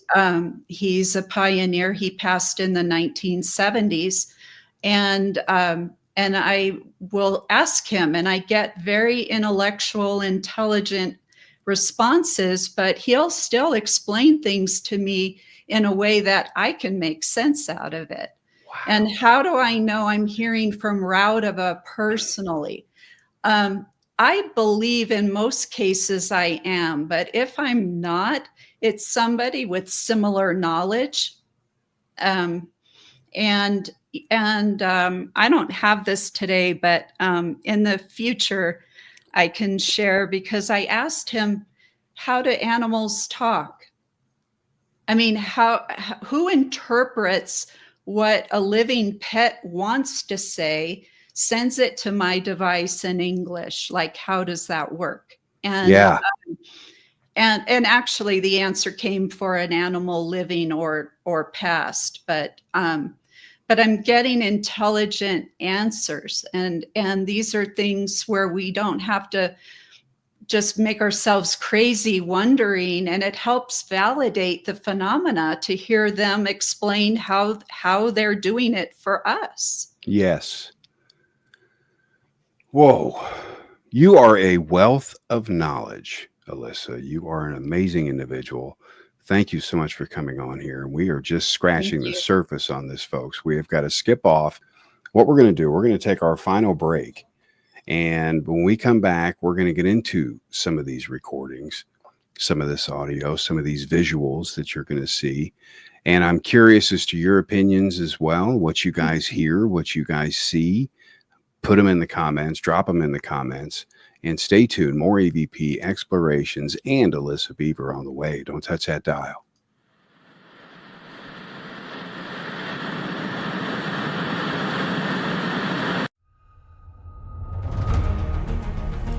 he's a pioneer. He passed in the 1970s. And I will ask him, and I get very intellectual, intelligent responses, but he'll still explain things to me in a way that I can make sense out of it. Wow. And how do I know I'm hearing from Raudova personally? I believe in most cases I am, but if I'm not, it's somebody with similar knowledge. And I don't have this today, but in the future, I can share, because I asked him, how do animals talk? I mean, who interprets what a living pet wants to say, sends it to my device in English? Like, how does that work? And Yeah. And actually the answer came for an animal living or past, but I'm getting intelligent answers, and these are things where we don't have to just make ourselves crazy wondering, and it helps validate the phenomena to hear them explain how they're doing it for us. Yes. Whoa. You are a wealth of knowledge, Ellisa. You are an amazing individual. Thank you so much for coming on here. We are just scratching the surface on this, folks. We have got to skip off. What we're going to do, we're going to take our final break. And when we come back, we're going to get into some of these recordings, some of this audio, some of these visuals that you're going to see. And I'm curious as to your opinions as well, what you guys hear, what you guys see. Put them in the comments, drop them in the comments, and stay tuned. More EVP Explorations and Ellisa Beaver on the way. Don't touch that dial.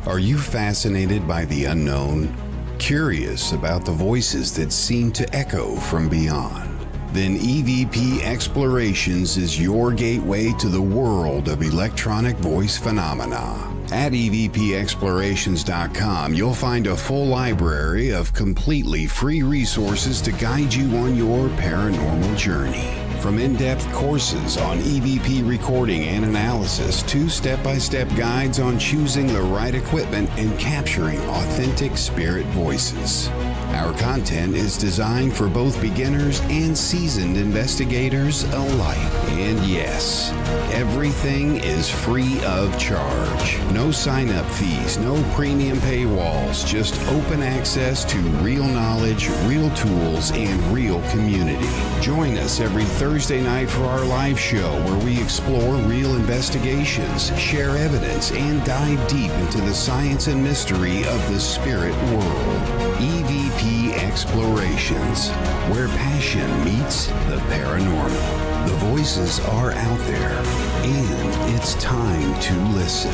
Are you fascinated by the unknown? Curious about the voices that seem to echo from beyond? Then EVP Explorations is your gateway to the world of electronic voice phenomena. At EVPExplorations.com, you'll find a full library of completely free resources to guide you on your paranormal journey. From in-depth courses on EVP recording and analysis to step-by-step guides on choosing the right equipment and capturing authentic spirit voices. Our content is designed for both beginners and seasoned investigators alike. And yes, everything is free of charge. No sign-up fees, no premium paywalls, just open access to real knowledge, real tools, and real community. Join us every Thursday night for our live show where we explore real investigations, share evidence, and dive deep into the science and mystery of the spirit world. EVP Explorations, where passion meets the paranormal. The voices are out there, and it's time to listen.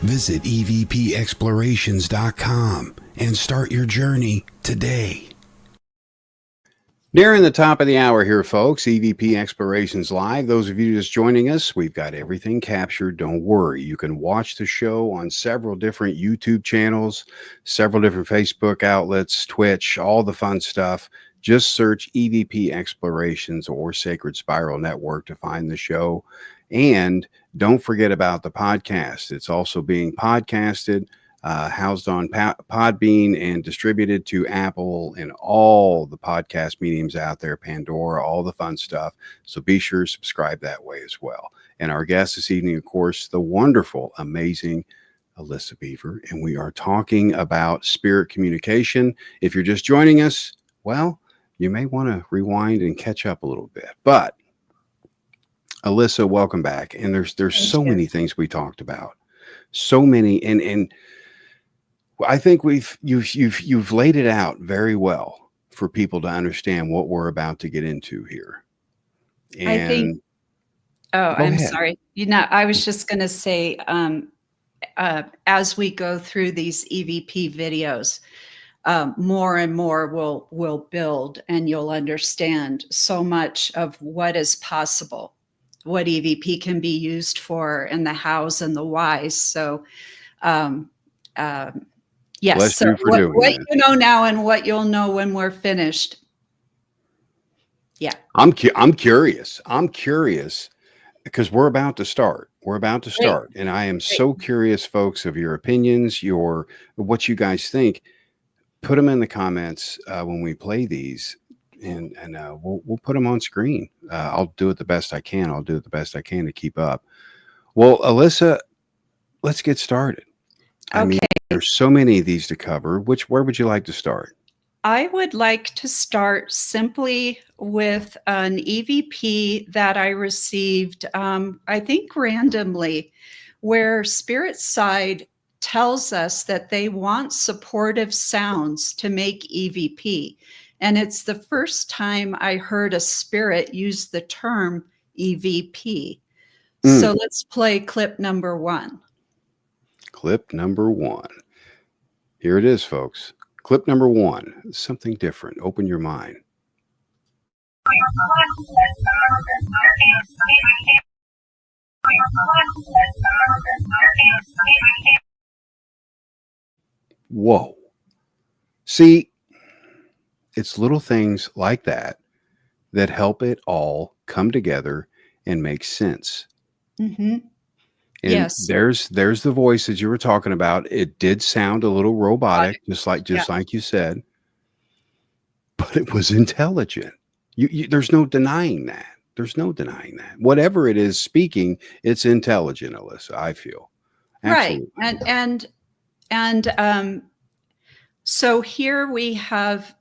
Visit EVPExplorations.com and start your journey today. Nearing the top of the hour here, folks. EVP Explorations Live. Those of you just joining us, we've got everything captured. Don't worry. You can watch the show on several different YouTube channels, several different Facebook outlets, Twitch, all the fun stuff. Just search EVP Explorations or Sacred Spiral Network to find the show. And don't forget about the podcast. It's also being podcasted, housed on Podbean and distributed to Apple and all the podcast mediums out there, Pandora, all the fun stuff. So be sure to subscribe that way as well. And our guest this evening, of course, the wonderful, amazing Ellisa Beaver. And we are talking about spirit communication. If you're just joining us, well, you may want to rewind and catch up a little bit. But Ellisa, welcome back. And there's so many things we talked about. So many, and I think you've laid it out very well for people to understand what we're about to get into here. And I think. Oh, I'm sorry. I was just going to say, as we go through these EVP videos, more and more will build, and you'll understand so much of what is possible, what EVP can be used for, and the hows and the whys. So, yes. Bless So you for what doing that. you know now and what you'll know when we're finished. Yeah. I'm curious. I'm curious because we're about to start. We're about to start, and I am so curious, folks, of your opinions, what you guys think. Put them in the comments when we play these, and we'll put them on screen. I'll do it the best I can. I'll do it the best I can to keep up. Well, Ellisa, let's get started. I mean, there's so many of these to cover. Where would you like to start? I would like to start simply with an EVP that I received, I think randomly, where Spirit Side tells us that they want supportive sounds to make EVP. And it's the first time I heard a spirit use the term EVP. So let's play clip number 1. Clip number 1. Here it is, folks. Clip number 1. Something different. Open your mind. Whoa. See, it's little things like that that help it all come together and make sense. Mm-hmm. And Yes. there's the voice that you were talking about. It did sound a little robotic, just like you said, but it was intelligent. There's no denying that. There's no denying that. Whatever it is speaking, it's intelligent, Ellisa, I feel. Absolutely. Right. And so here we have,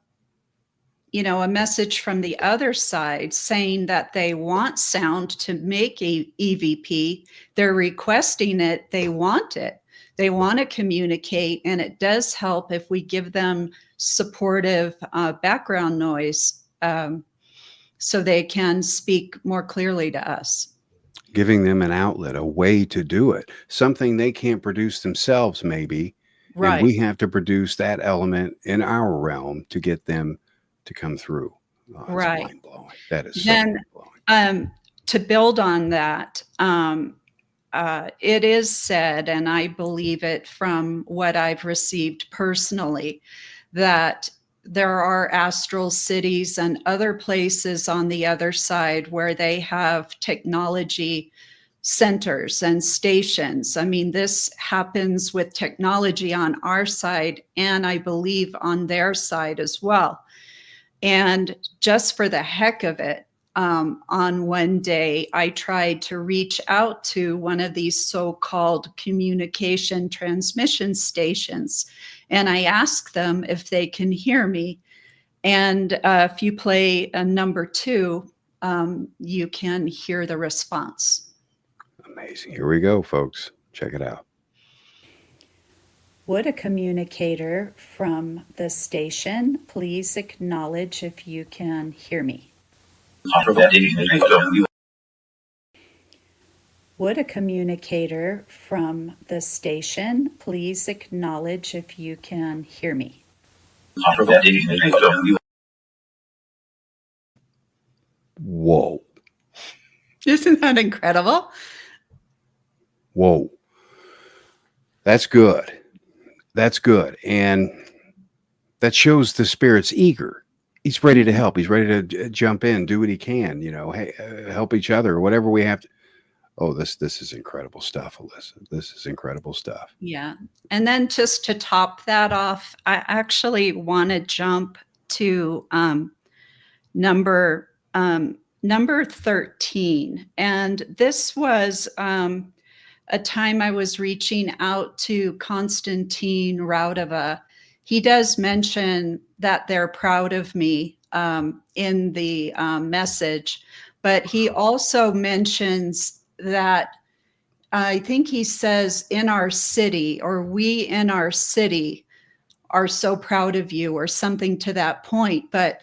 a message from the other side saying that they want sound to make a EVP. They're requesting it. They want it. They want to communicate. And it does help if we give them supportive background noise so they can speak more clearly to us. Giving them an outlet, a way to do it, something they can't produce themselves, maybe. Right. And we have to produce that element in our realm to get them to come through. Right. Mind blowing. That is so mind blowing. To build on that, it is said, and I believe it from what I've received personally, that there are astral cities and other places on the other side where they have technology centers and stations. I mean, this happens with technology on our side, and I believe on their side as well. And just for the heck of it, on one day, I tried to reach out to one of these so-called communication transmission stations, and I asked them if they can hear me. And if you play number 2, you can hear the response. Amazing. Here we go, folks. Check it out. Would a communicator from the station please acknowledge if you can hear me? Would a communicator from the station please acknowledge if you can hear me? Whoa. Isn't that incredible? Whoa. That's good. That's good. And that shows the spirit's eager. He's ready to help. He's ready to jump in, do what he can, hey, help each other, whatever we have to. Oh, this is incredible stuff, Ellisa. This is incredible stuff. Yeah. And then just to top that off, I actually want to jump to number 13. And this was a time I was reaching out to Konstantin Raudova. He does mention that they're proud of me in the message, but he also mentions that I think he says in our city, or we in our city are so proud of you, or something to that point. But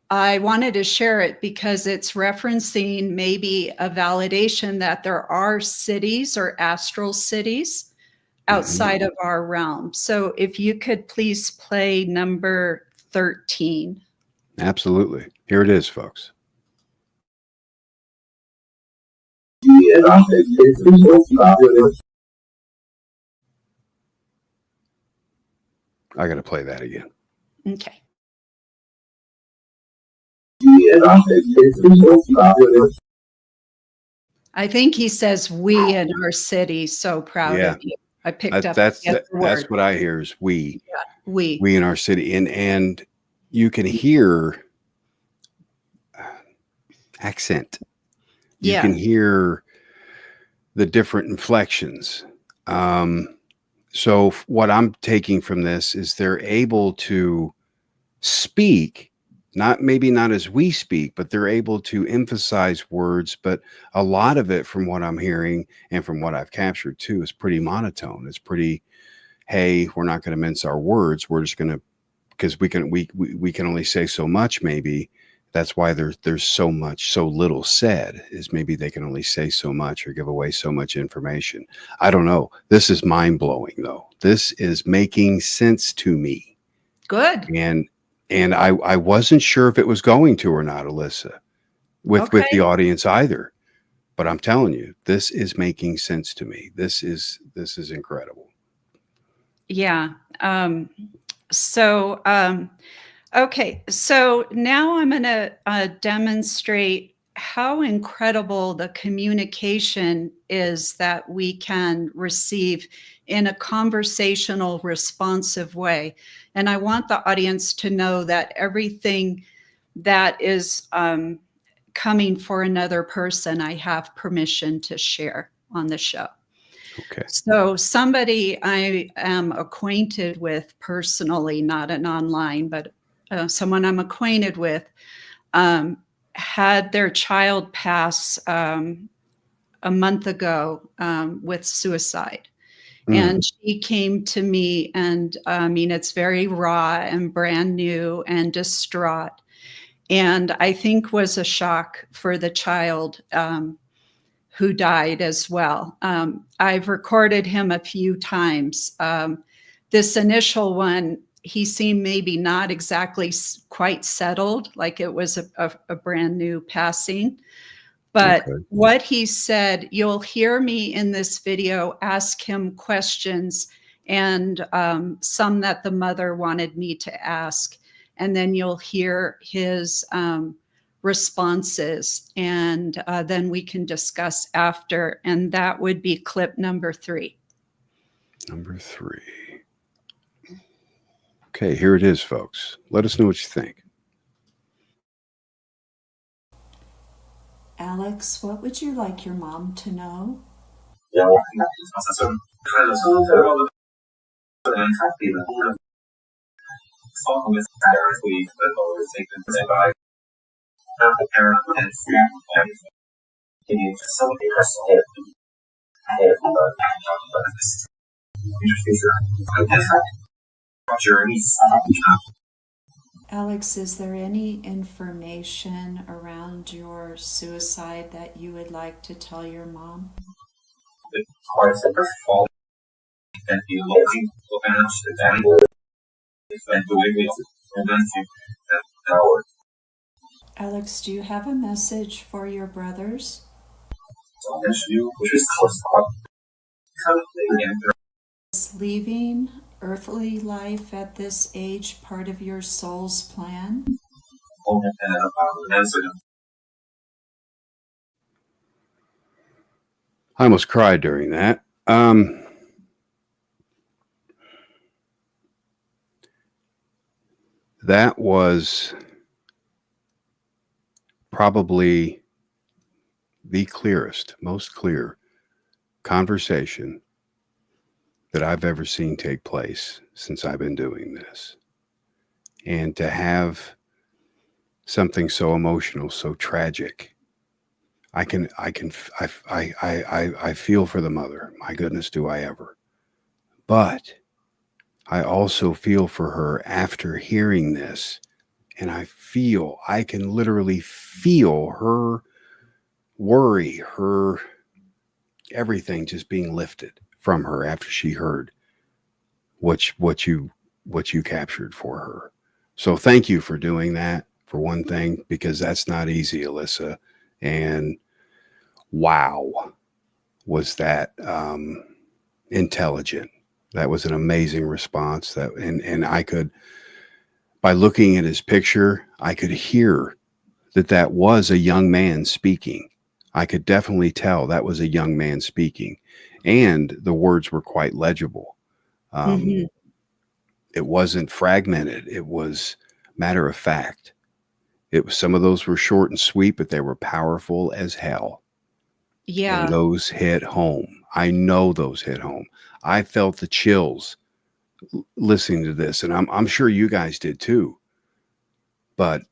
I wanted to share it because it's referencing maybe a validation that there are cities or astral cities outside of our realm. So if you could please play number 13. Absolutely. Here it is, folks. I got to play that again. Okay. I think he says we in our city. So proud of you. I picked up That's the word. what I hear is we. Yeah, we. We in our city. And you can hear accent. You Yeah. can hear the different inflections. So what I'm taking from this is they're able to speak, maybe not as we speak, but they're able to emphasize words. But a lot of it, from what I'm hearing and from what I've captured too, is pretty monotone. It's pretty, hey, we're not going to mince our words. We're just going to, because we can only say so much. Maybe that's why there's so little said, is maybe they can only say so much or give away so much information. I don't know. This is mind blowing though. This is making sense to me. Good. And I wasn't sure if it was going to or not, Ellisa, with the audience either. But I'm telling you, this is making sense to me. This is incredible. Yeah. Okay. So now I'm going to demonstrate how incredible the communication is that we can receive in a conversational, responsive way. And I want the audience to know that everything that is coming for another person, I have permission to share on the show. Okay. So somebody I am acquainted with personally, not an online, but someone I'm acquainted with, had their child pass a month ago with suicide. And she came to me, and I mean, it's very raw and brand new and distraught. And I think was a shock for the child who died as well. I've recorded him a few times. This initial one, he seemed maybe not exactly quite settled, like it was a brand new passing. But what he said, you'll hear me in this video ask him questions, and some that the mother wanted me to ask. And then you'll hear his responses, and then we can discuss after. And that would be clip number 3. Number 3. Okay, here it is, folks. Let us know what you think. Alex, what would you like your mom to know? Alex, is there any information around your suicide that you would like to tell your mom? Alex, do you have a message for your brothers? Is leaving earthly life at this age part of your soul's plan? I almost cried during that. That was probably the clearest, most clear conversation that I've ever seen take place since I've been doing this. And to have something so emotional, so tragic, I feel for the mother. My goodness, do I ever. But I also feel for her after hearing this, and I can literally feel her worry, her everything just being lifted from her after she heard what you captured for her. So thank you for doing that, for one thing, because that's not easy, Ellisa. And wow, was that intelligent. That was an amazing response. That and I could, by looking at his picture, I could hear that was a young man speaking. I could definitely tell that was a young man speaking, and the words were quite legible. It wasn't fragmented. It was matter of fact. It was, some of those were short and sweet, but they were powerful as hell. Yeah. And those hit home. I know those hit home. I felt the chills listening to this, and I'm sure you guys did too. But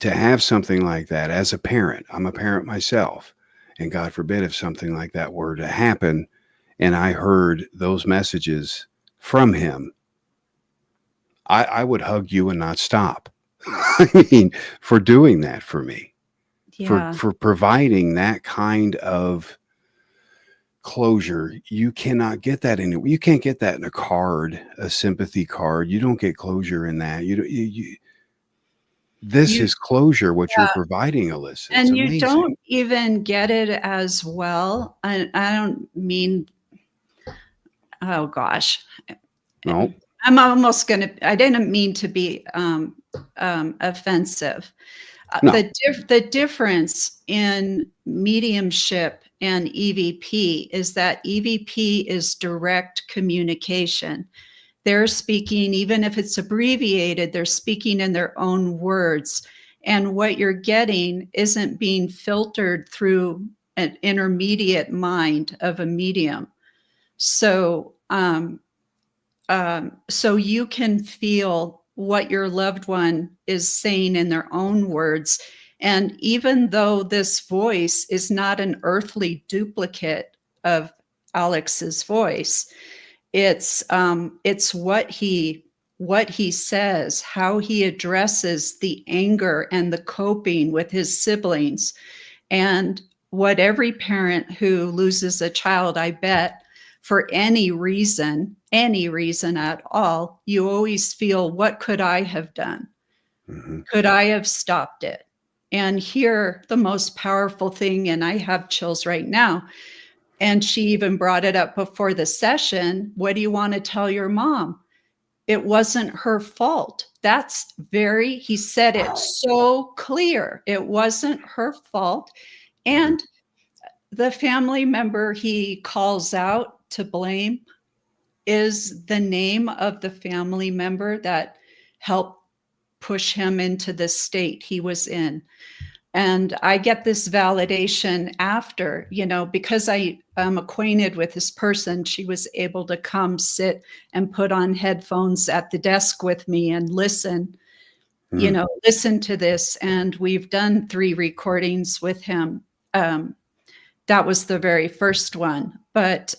to have something like that as a parent, I'm a parent myself, and God forbid if something like that were to happen, and I heard those messages from him, I would hug you and not stop. I mean, for doing that for me, Yeah. for providing that kind of closure. You cannot get that you can't get that in a card, a sympathy card. You don't get closure in that. This is closure, what you're providing, Ellisa. It's and you amazing. don't even get it as well. I don't mean, oh gosh. No. I'm almost I didn't mean to be offensive. No. The difference in mediumship and EVP is that EVP is direct communication. They're speaking, even if it's abbreviated, they're speaking in their own words. And what you're getting isn't being filtered through an intermediate mind of a medium. So, so you can feel what your loved one is saying in their own words. And even though this voice is not an earthly duplicate of Alex's voice, it's what he says, how he addresses the anger and the coping with his siblings. And what every parent who loses a child, I bet, for any reason at all, you always feel, what could I have done? Mm-hmm. Could I have stopped it? And here, the most powerful thing, and I have chills right now, and she even brought it up before the session, what do you want to tell your mom? It wasn't her fault. He said it so clear. It wasn't her fault. And the family member he calls out to blame is the name of the family member that helped push him into the state he was in. And I get this validation after, because I am acquainted with this person. She was able to come sit and put on headphones at the desk with me and listen, listen to this. And we've done 3 recordings with him. That was the very first one. But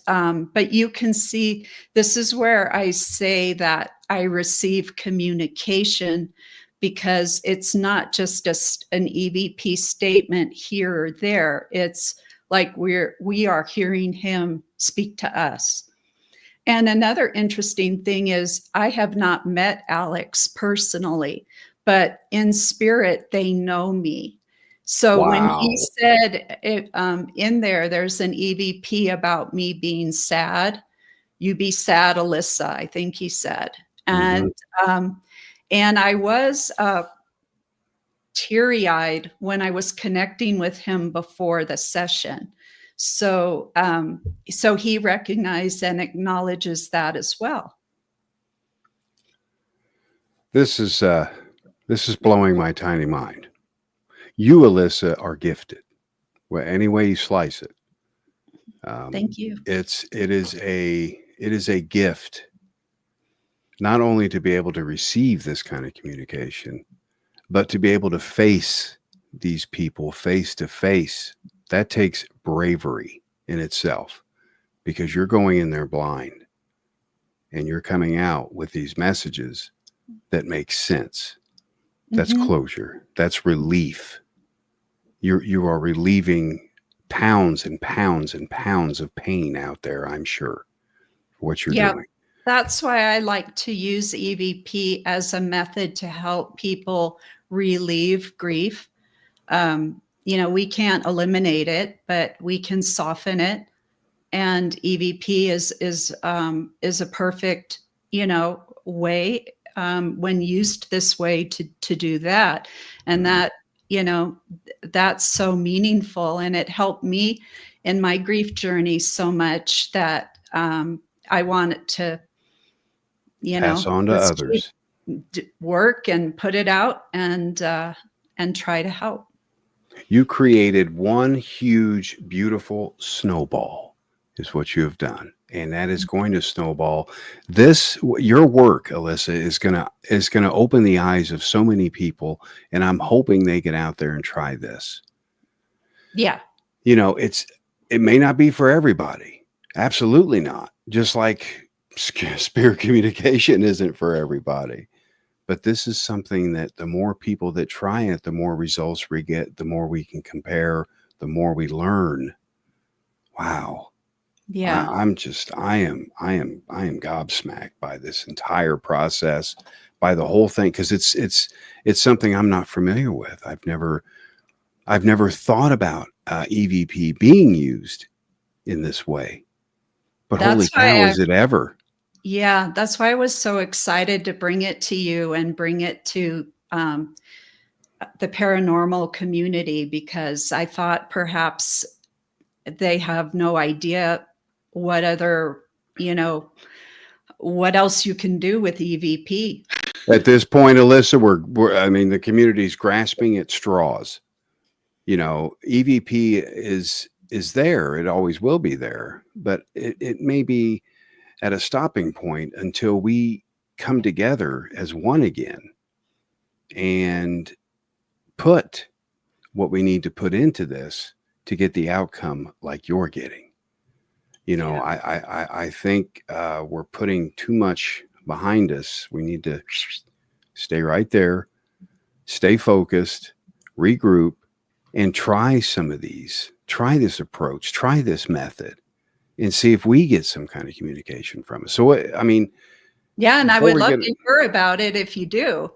you can see, this is where I say that I receive communication, because it's not just an EVP statement here or there. It's like we are hearing him speak to us. And another interesting thing is, I have not met Alex personally, but in spirit, they know me. So when he said it, in there's an EVP about me being sad. You be sad, Ellisa, I think he said. And I was teary-eyed when I was connecting with him before the session. So he recognized and acknowledges that as well. This is blowing my tiny mind. You, Ellisa, are gifted. Well, any way you slice it. Thank you. It is a gift, not only to be able to receive this kind of communication, but to be able to face these people face to face. That takes bravery in itself, because you're going in there blind and you're coming out with these messages that make sense. That's closure. That's relief. You are relieving pounds and pounds and pounds of pain out there, I'm sure, for what you're Yeah, doing. that's why I like to use EVP as a method to help people relieve grief. We can't eliminate it, but we can soften it. And EVP is a perfect, way when used this way to do that. And that, that's so meaningful, and it helped me in my grief journey so much that I want it to, Pass on to just others. work and put it out and try to help. You created one huge, beautiful snowball, is what you have done. And that is going to snowball. Your work, Ellisa, is gonna open the eyes of so many people. And I'm hoping they get out there and try this. Yeah. It may not be for everybody. Absolutely not. Just like spirit communication isn't for everybody. But this is something that the more people that try it, the more results we get, the more we can compare, the more we learn. Wow. Yeah. I am gobsmacked by this entire process, by the whole thing, because it's something I'm not familiar with. I've never thought about EVP being used in this way. But holy cow, is it ever? Yeah, that's why I was so excited to bring it to you and bring it to the paranormal community, because I thought perhaps they have no idea what other, what else you can do with EVP. At this point, Ellisa, the community's grasping at straws. EVP is there. It always will be there, but it may be at a stopping point until we come together as one again and put what we need to put into this to get the outcome like you're getting. I think we're putting too much behind us. We need to stay right there, stay focused, regroup, and try some of these. Try this approach, try this method, and see if we get some kind of communication from it. So, yeah, and I would love to hear about it if you do.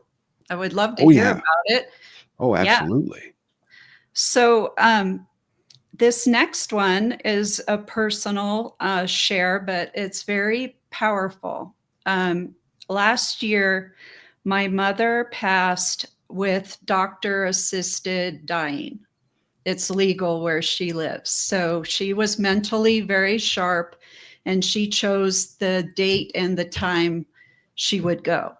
I would love to hear about it. Oh, absolutely. Yeah. So, this next one is a personal share, but it's very powerful. Last year, my mother passed with doctor-assisted dying. It's legal where she lives. So she was mentally very sharp, and she chose the date and the time she would go.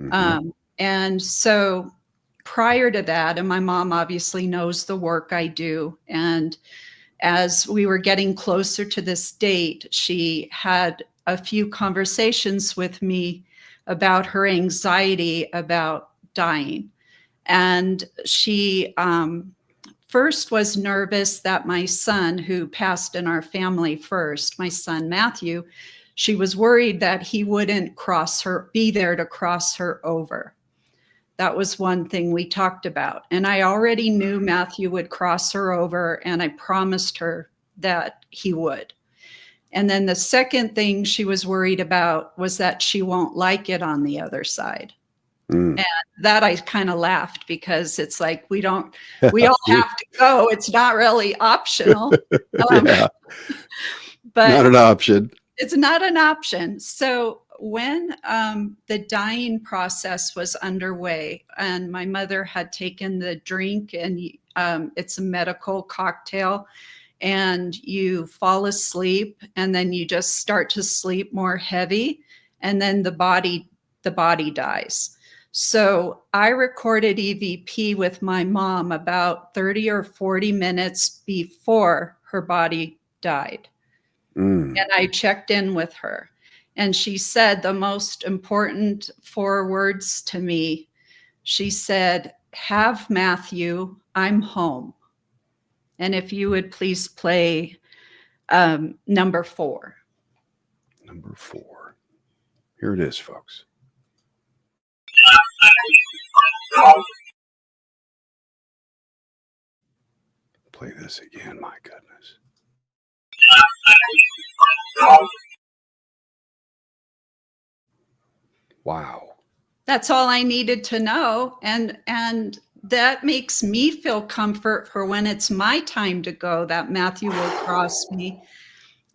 Mm-hmm. And so prior to that, and my mom obviously knows the work I do, and as we were getting closer to this date, she had a few conversations with me about her anxiety about dying. And she first was nervous that my son, who passed in our family first, my son Matthew, she was worried that he wouldn't be there to cross her over. That was one thing we talked about. And I already knew Matthew would cross her over, and I promised her that he would. And then the second thing she was worried about was that she won't like it on the other side. And that I kind of laughed, because it's like, we all have to go. It's not really optional. But not an option. It's not an option. So when the dying process was underway, and my mother had taken the drink, and it's a medical cocktail, and you fall asleep, and then you just start to sleep more heavy, and then the body dies. So I recorded EVP with my mom about 30 or 40 minutes before her body died. And I checked in with her, and she said the most important 4 words to me. She said, "Have Matthew, I'm home." And if you would please play number 4. Number 4. Here it is, folks. play this again. My goodness. Wow. That's all I needed to know. And that makes me feel comfort for when it's my time to go, that Matthew will cross me.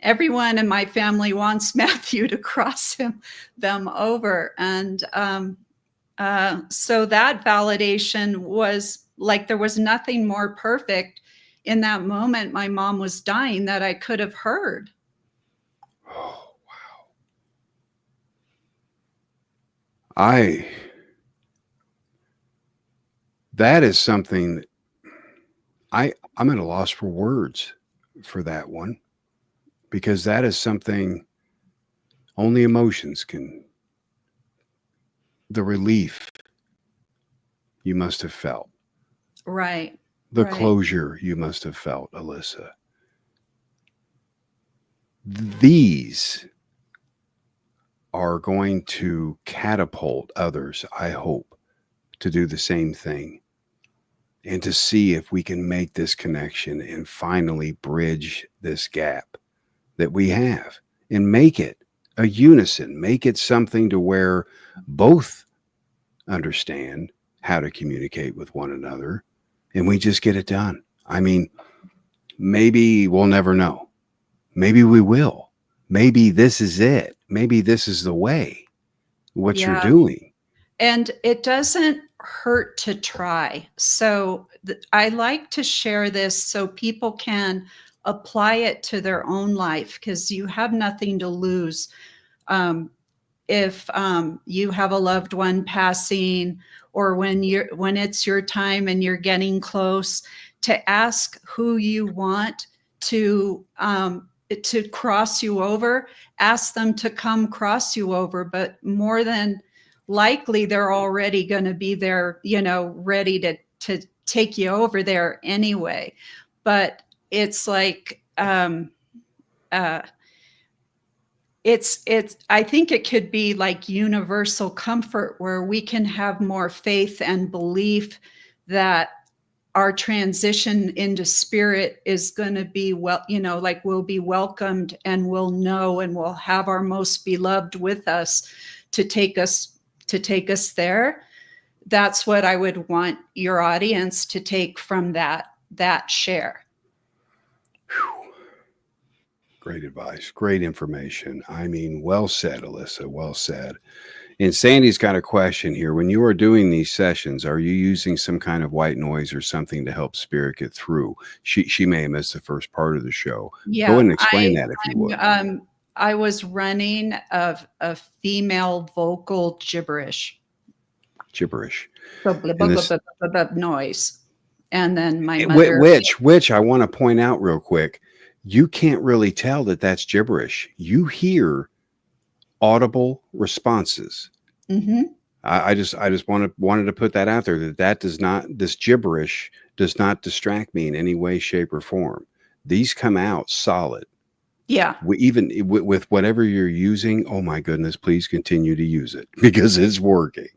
Everyone in my family wants Matthew to cross them over. And so that validation was like, there was nothing more perfect in that moment. My mom was dying that I could have heard. Oh, wow. That is something I'm at a loss for words for that one, because that is something only emotions can. The relief you must have felt, Right. the right. closure you must have felt, Ellisa. These are going to catapult others, I hope, to do the same thing and to see if we can make this connection and finally bridge this gap that we have and make it a unison, make it something to where both understand how to communicate with one another and we just get it done. I mean, maybe we'll never know. Maybe we will. Maybe this is it. Maybe this is the way, what you're doing. And it doesn't hurt to try. So I like to share this so people can apply it to their own life, because you have nothing to lose. If you have a loved one passing, or when it's your time and you're getting close, to ask who you want to cross you over, ask them to come cross you over. But more than likely, they're already going to be there, ready to take you over there anyway. But it's like, it's I think it could be like universal comfort, where we can have more faith and belief that our transition into spirit is going to be we'll be welcomed, and we'll know, and we'll have our most beloved with us to take us there. That's what I would want your audience to take from that share. Whew. Great advice, great information. I mean, well said, Ellisa, well said. And Sandy's got a question here. When you are doing these sessions, are you using some kind of white noise or something to help spirit get through? She may have missed the first part of the show. Yeah, go ahead and explain that if you would. I was running a female vocal gibberish. Noise. And then my mother, which I want to point out real quick, you can't really tell that that's gibberish. You hear audible responses. Mm-hmm. I just wanted to put that out there, this gibberish does not distract me in any way, shape, or form. These come out solid. Yeah. Even with whatever you're using, oh my goodness, please continue to use it, because it's working.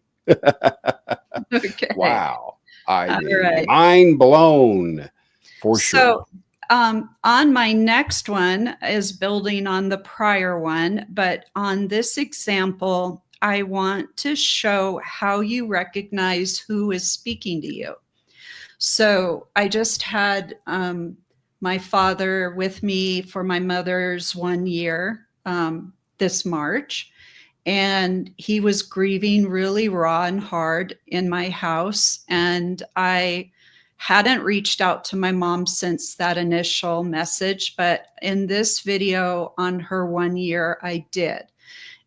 Okay. Wow. Right. Mind blown for sure. So on my next one is building on the prior one, but on this example, I want to show how you recognize who is speaking to you. So I just had my father with me for my mother's 1 year this March. And he was grieving really raw and hard in my house. And I hadn't reached out to my mom since that initial message. But in this video on her 1 year, I did.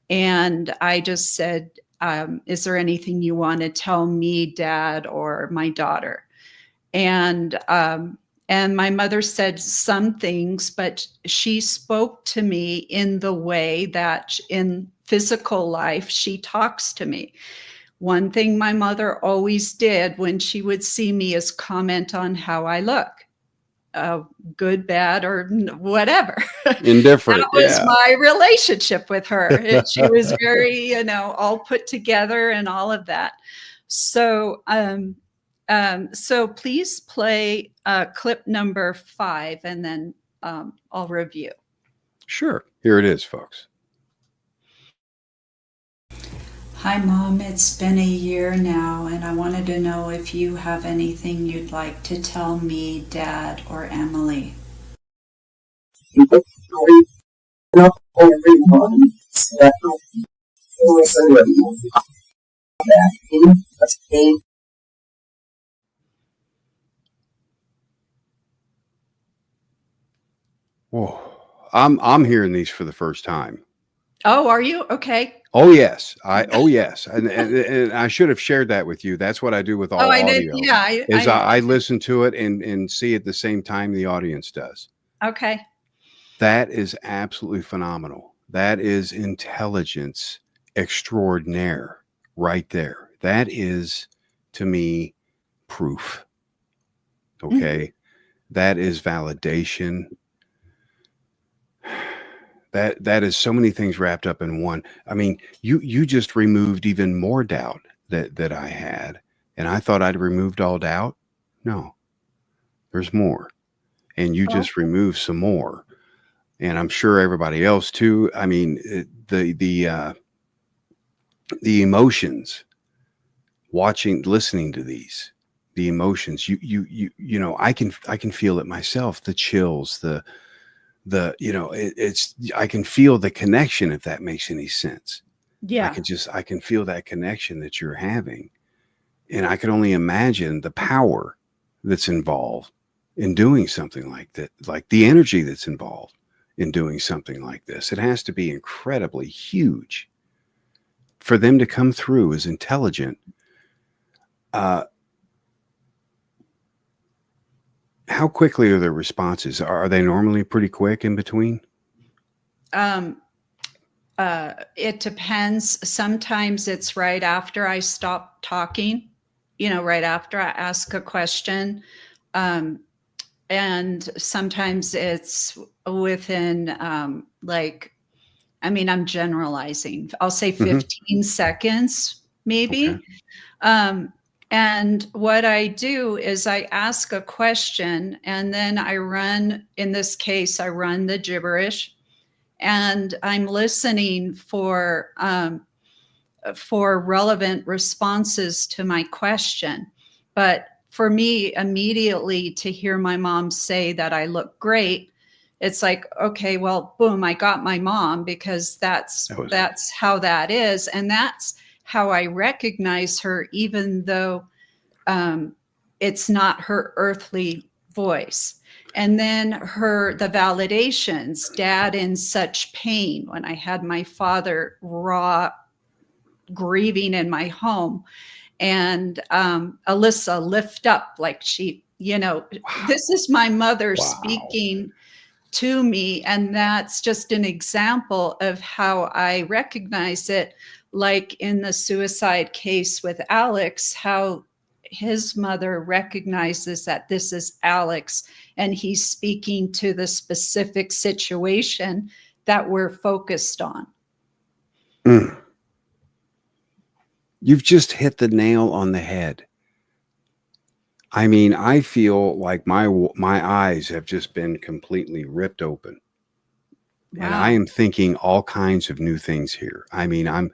And I just said, is there anything you want to tell me, Dad, or my daughter? And my mother said some things, but she spoke to me in the way that in physical life, she talks to me. One thing my mother always did when she would see me is comment on how I look, good, bad, or whatever. Indifferent. That was my relationship with her. She was very, all put together and all of that. So So please play clip number 5, and then I'll review. Sure. Here it is, folks. Hi, Mom. It's been a year now, and I wanted to know if you have anything you'd like to tell me, Dad, or Emily. Not everyone that was already back in the same. Whoa. I'm hearing these for the first time. Oh, are you? Okay. Oh yes. Yes. And I should have shared that with you. That's what I do with all I audio. did. Yeah. I listen to it and see at the same time the audience does. Okay. That is absolutely phenomenal. That is intelligence extraordinaire right there. That is, to me, proof. Okay. That is validation. That is so many things wrapped up in one. I mean, you just removed even more doubt that I had, and I thought I'd removed all doubt. No, there's more, and you just removed some more, and I'm sure everybody else too. I mean, the emotions, listening to these, the emotions. You know, I can feel it myself. The chills, it's I can feel the connection, if that makes any sense. Yeah. I can feel that connection that you're having, and I can only imagine the power that's involved in doing something like that, like the energy that's involved in doing something like this. It has to be incredibly huge for them to come through as intelligent. How quickly are their responses? Are they normally pretty quick in between? It depends. Sometimes it's right after I stop talking, right after I ask a question. And sometimes it's within I'm generalizing. I'll say 15 seconds, maybe. Okay. And what I do is I ask a question, and then in this case, I run the gibberish, and I'm listening for relevant responses to my question. But for me, immediately to hear my mom say that I look great, it's like, okay, well, boom, I got my mom, because that's how that is. And that's how I recognize her, even though it's not her earthly voice. And then the validations, Dad in such pain, when I had my father raw grieving in my home, and Ellisa, lift up, like she, this is my mother speaking to me. And that's just an example of how I recognize it. Like in the suicide case with Alex, how his mother recognizes that this is Alex, and he's speaking to the specific situation that we're focused on. You've just hit the nail on the head. I mean, I feel like my eyes have just been completely ripped open. Wow. And I am thinking all kinds of new things here. I mean, I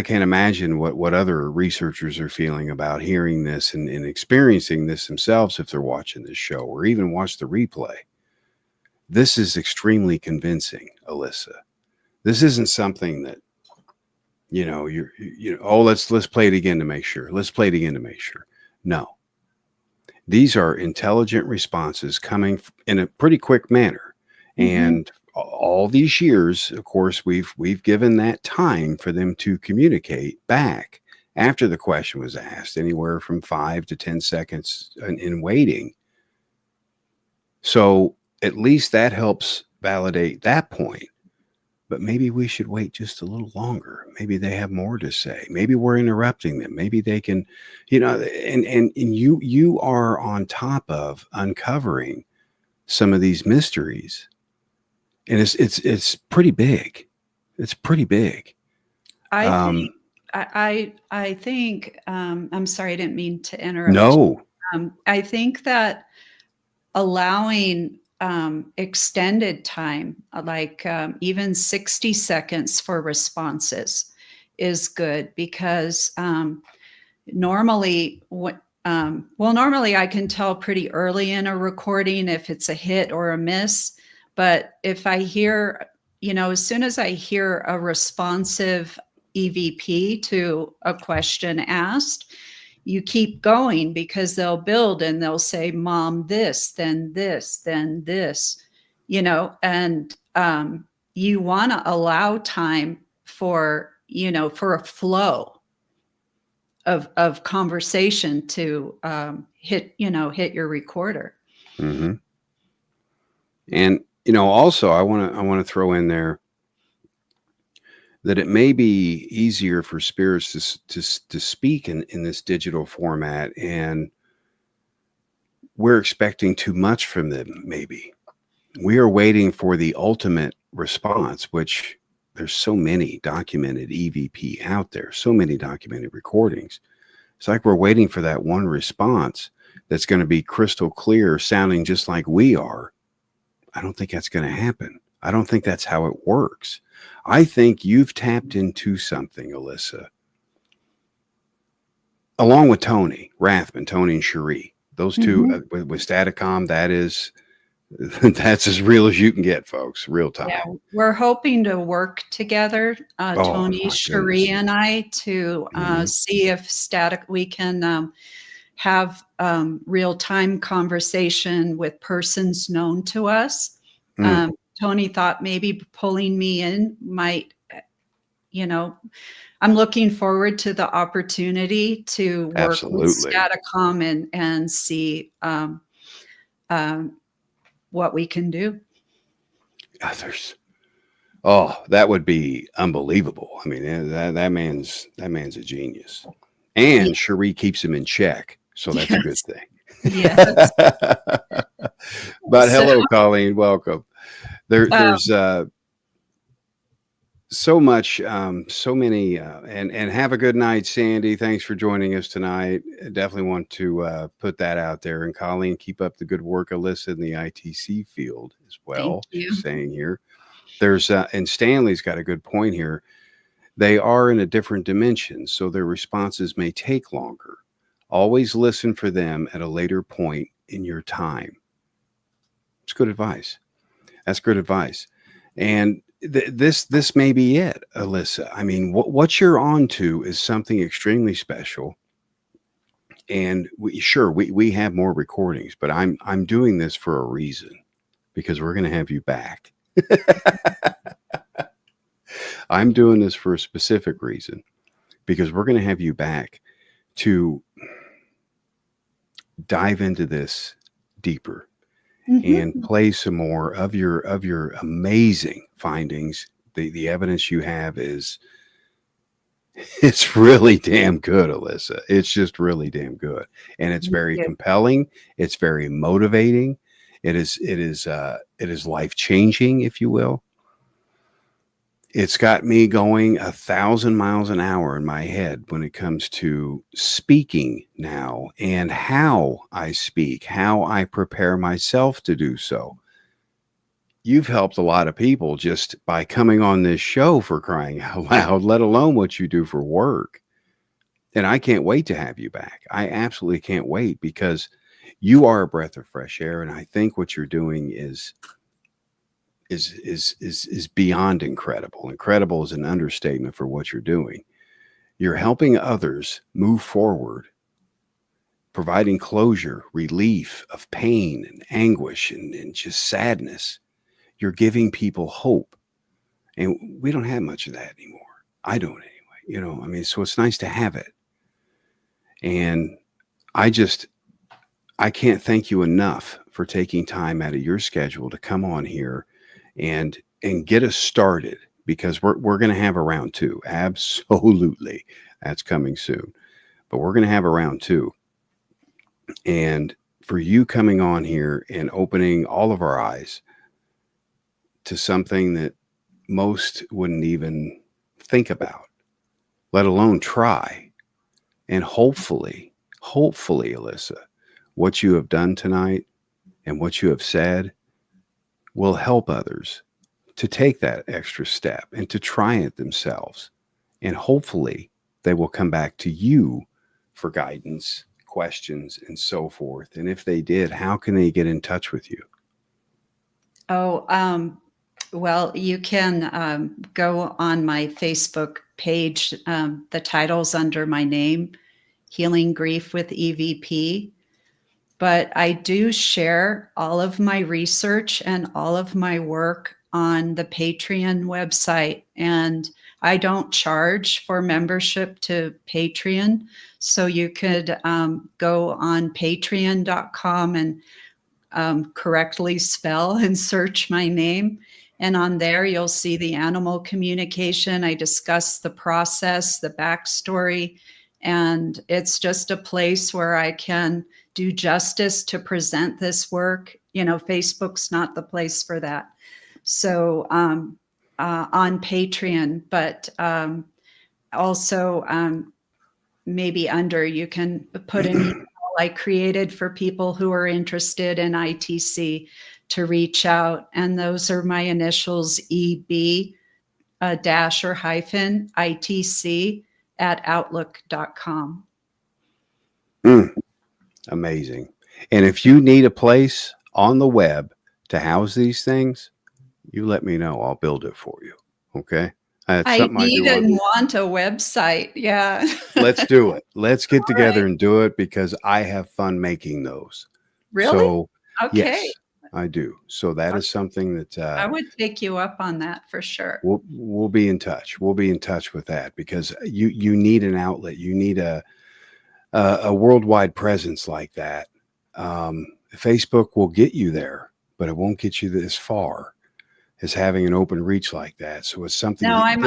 can't imagine what other researchers are feeling about hearing this and experiencing this themselves if they're watching this show or even watch the replay. This is extremely convincing, Ellisa. This isn't something that, let's play it again to make sure. Let's play it again to make sure. No. These are intelligent responses coming in a pretty quick manner. And all these years, of course, we've given that time for them to communicate back after the question was asked, anywhere from 5 to 10 seconds in waiting. So at least that helps validate that point. But maybe we should wait just a little longer. Maybe they have more to say. Maybe we're interrupting them. Maybe they can, and you are on top of uncovering some of these mysteries. And it's pretty big. It's pretty big. I I think, I'm sorry, I didn't mean to interrupt. No. I think that allowing extended time, like even 60 seconds for responses is good, because normally normally I can tell pretty early in a recording if it's a hit or a miss. But if I hear, as soon as I hear a responsive EVP to a question asked, you keep going, because they'll build and they'll say, Mom, this, then this, then this, and you want to allow time for a flow of conversation to hit your recorder. Mm-hmm. And also I want to throw in there that it may be easier for spirits to speak in this digital format, and we're expecting too much from them. Maybe we are waiting for the ultimate response, which there's so many documented EVP out there, so many documented recordings. It's like we're waiting for that one response that's going to be crystal clear, sounding just like we are. I don't think that's going to happen. I don't think that's how it works. I think you've tapped into something, Ellisa, along with Tony Rathman, Tony and Cherie. Those two with Staticom, that's as real as you can get, folks. Real time. Yeah, we're hoping to work together, Tony, Cherie, and I, to see if we can have real time conversation with persons known to us. Tony thought maybe pulling me in might, I'm looking forward to the opportunity to work with Staticom and see what we can do. That would be unbelievable. I mean, that man's a genius, and Cherie keeps him in check, so that's a good thing. Yes. But hello, Colleen, welcome. There's so much, so many, and have a good night, Sandy. Thanks for joining us tonight. I definitely want to put that out there. And Colleen, keep up the good work, Ellisa, in the ITC field as well. Thank you. Saying here, there's and Stanley's got a good point here. They are in a different dimension, so their responses may take longer. Always listen for them at a later point in your time. It's good advice. That's good advice. And this may be it, Ellisa. I mean, what you're on to is something extremely special. And we have more recordings, but I'm doing this for a reason, because we're going to have you back. I'm doing this for a specific reason, because we're going to have you back to dive into this deeper. And play some more of your amazing findings. The evidence you have it's really damn good, Ellisa. It's just really damn good, and it's very compelling. It's very motivating. It is life-changing, if you will. It's got me going 1,000 miles an hour in my head when it comes to speaking now, and how I speak, how I prepare myself to do so. You've helped a lot of people just by coming on this show, for crying out loud, let alone what you do for work. And I can't wait to have you back. I absolutely can't wait, because you are a breath of fresh air. And I think what you're doing is beyond incredible. Incredible is an understatement for what you're doing. You're helping others move forward, providing closure, relief of pain and anguish and just sadness. You're giving people hope. And we don't have much of that anymore. I don't anyway. So it's nice to have it. And I can't thank you enough for taking time out of your schedule to come on here and get us started, because we're going to have a round two. Absolutely. That's coming soon. But we're going to have a round two. And for you coming on here and opening all of our eyes to something that most wouldn't even think about, let alone try. And hopefully, Ellisa, what you have done tonight and what you have said will help others to take that extra step and to try it themselves. And hopefully they will come back to you for guidance, questions, and so forth. And if they did, how can they get in touch with you? Well, you can go on my Facebook page. The title's under my name, Healing Grief with EVP. But I do share all of my research and all of my work on the Patreon website. And I don't charge for membership to Patreon. So you could go on patreon.com and correctly spell and search my name. And on there, you'll see the animal communication. I discuss the process, the backstory, and it's just a place where I can do justice to present this work. Facebook's not the place for that. So on Patreon, but also maybe under, you can put an email I created for people who are interested in ITC to reach out. And those are my initials, EB dash or hyphen ITC at outlook.com. Amazing. And if you need a place on the web to house these things, you let me know. I'll build it for you. Okay. I need and want a website. Yeah. Let's do it. Let's get together and do it because I have fun making those. Really? So, okay. Yes, I do. So that is something that I would take you up on that for sure. We'll be in touch. We'll be in touch with that because you need an outlet. You need a worldwide presence like that. Facebook will get you there, but it won't get you this far as having an open reach like that. So it's something. No, I'm a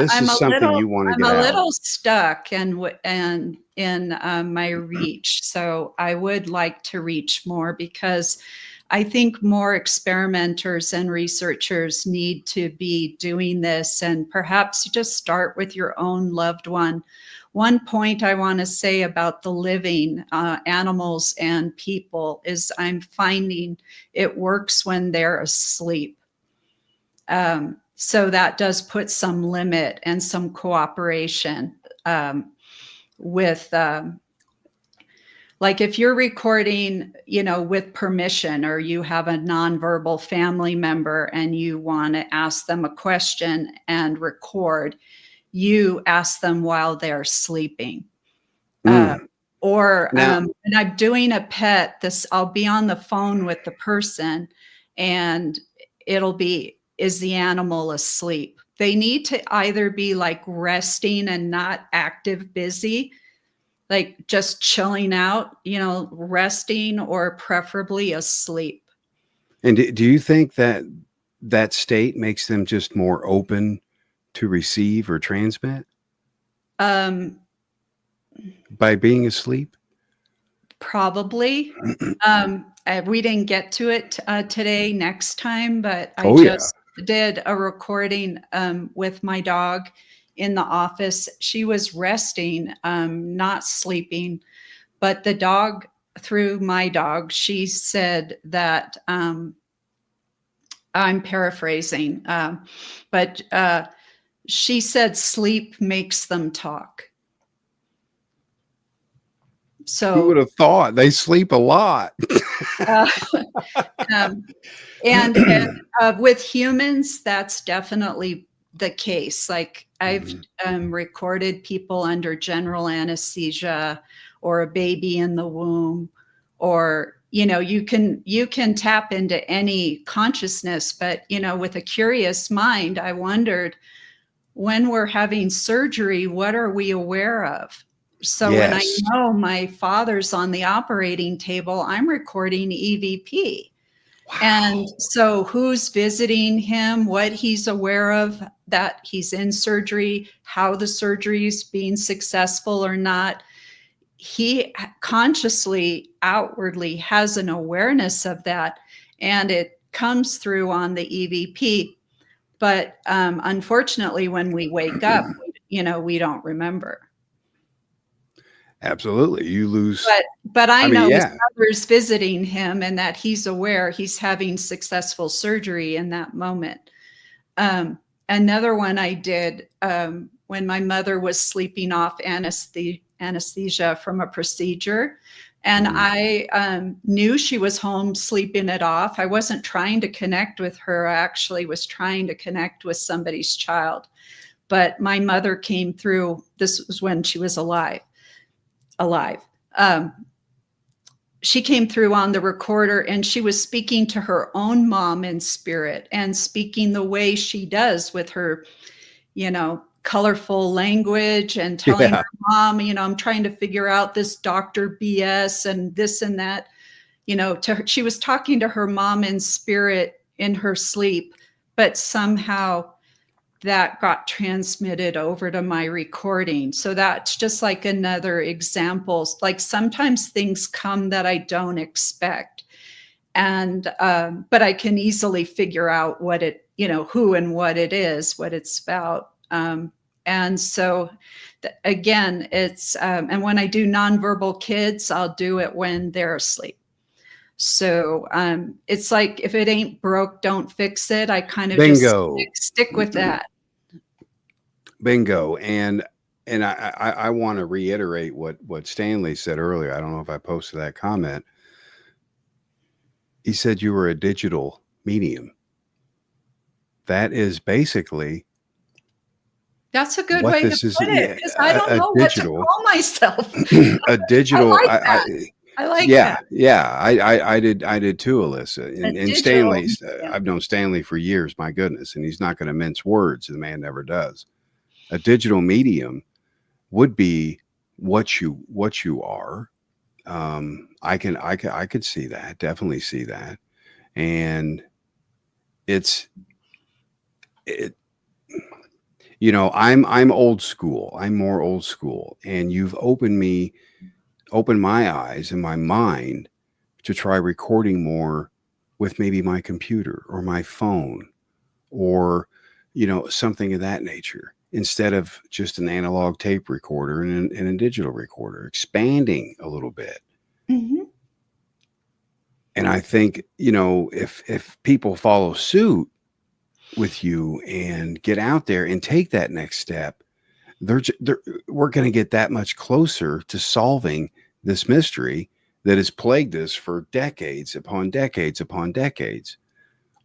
you want to get out. I'm a little stuck and in my reach. So I would like to reach more because I think more experimenters and researchers need to be doing this, and perhaps just start with your own loved one. One point I want to say about the living animals and people is I'm finding it works when they're asleep. So that does put some limit and some cooperation with, like if you're recording, with permission, or you have a nonverbal family member and you want to ask them a question and record, you ask them while they're sleeping. And I'm doing a pet, I'll be on the phone with the person and it'll be, is the animal asleep? They need to either be like resting and not active, busy, like just chilling out, resting, or preferably asleep. And do you think that state makes them just more open to receive or transmit? By being asleep? Probably. We didn't get to it today, next time, but I did a recording with my dog in the office. She was resting, not sleeping, but the dog, through my dog, she said that, I'm paraphrasing, but she said sleep makes them talk. So who would have thought? They sleep a lot. And with humans, that's definitely the case. Like I've recorded people under general anesthesia, or a baby in the womb, or you can tap into any consciousness. But with a curious mind, I wondered, when we're having surgery, what are we aware of? So when I know my father's on the operating table, I'm recording EVP. Wow. And so who's visiting him, what he's aware of, that he's in surgery, how the surgery is being successful or not. He consciously, outwardly has an awareness of that, and it comes through on the EVP. But unfortunately, when we wake up, we don't remember. Absolutely. You lose. But I I mean, know his yeah. mother's visiting him and that he's aware he's having successful surgery in that moment. Another one I did when my mother was sleeping off anesthesia from a procedure. And I knew she was home sleeping it off. I wasn't trying to connect with her. I actually was trying to connect with somebody's child. But my mother came through. This was when she was alive. She came through on the recorder and she was speaking to her own mom in spirit and speaking the way she does with her, colorful language and telling her mom, I'm trying to figure out this doctor BS and this and that, she was talking to her mom in spirit in her sleep, but somehow that got transmitted over to my recording. So that's just like another example. Like sometimes things come that I don't expect. And, but I can easily figure out what it, who and what it is, what it's about. And so again, it's, and when I do nonverbal kids, I'll do it when they're asleep. So it's like, if it ain't broke, don't fix it. I kind of Bingo. just stick with that. Bingo. And I want to reiterate what Stanley said earlier. I don't know if I posted that comment. He said you were a digital medium. That is basically. That's a good way to put it, because I don't know what to call myself. A digital. I like that. I like that. Yeah. I did too, Ellisa. And Stanley, I've known Stanley for years, my goodness, and he's not going to mince words. The man never does. A digital medium would be what you are. I could see that, definitely see that. And I'm old school. I'm more old school, and you've opened my eyes and my mind to try recording more with maybe my computer or my phone or, something of that nature, instead of just an analog tape recorder and a digital recorder, expanding a little bit. Mm-hmm. And I think, if people follow suit with you and get out there and take that next step, we're going to get that much closer to solving this mystery that has plagued us for decades upon decades upon decades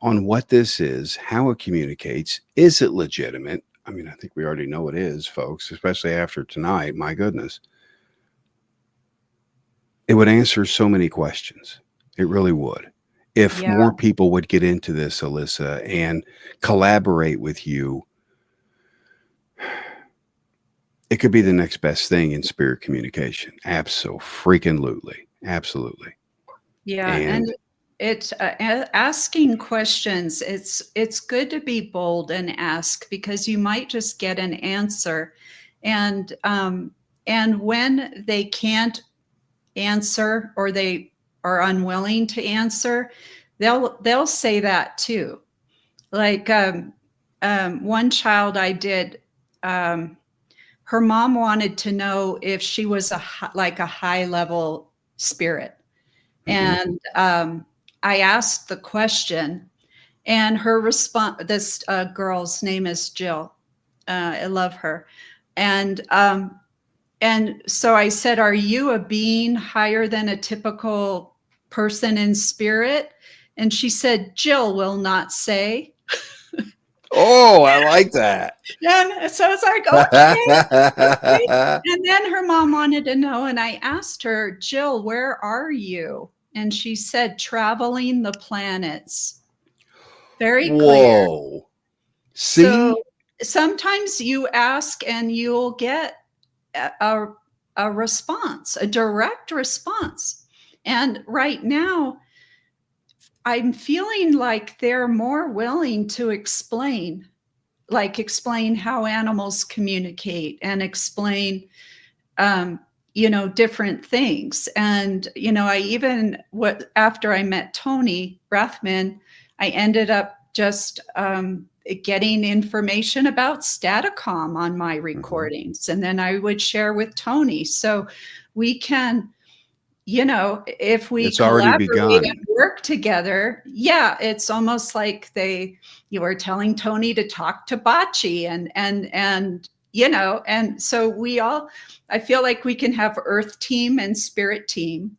on what this is, how it communicates. Is it legitimate? I mean, I think we already know it is, folks, especially after tonight. My goodness. It would answer so many questions. It really would. If more people would get into this, Ellisa, and collaborate with you, it could be the next best thing in spirit communication. Absolutely. Yeah. And it's asking questions. It's good to be bold and ask, because you might just get an answer. And when they can't answer or they are unwilling to answer, they'll say that too. Like one child I did, her mom wanted to know if she was a high level spirit. Mm-hmm. And I asked the question, and her response, this girl's name is Jill. I love her. And so I said, are you a being higher than a typical person in spirit? And she said, Jill will not say. Oh, I like that. And so it's like, okay. And then her mom wanted to know, and I asked her, Jill, where are you? And she said, traveling the planets. Very clear. Whoa. See? So sometimes you ask and you'll get a response, a direct response. And right now, I'm feeling like they're more willing to explain how animals communicate and explain, different things. And, I even, after I met Tony Rathman, I ended up just getting information about Statacom on my recordings, and then I would share with Tony. So we can, if we It's already collaborate begun. and work together, it's almost like you were telling Tony to talk to Bocce, and so I feel like we can have Earth team and Spirit team,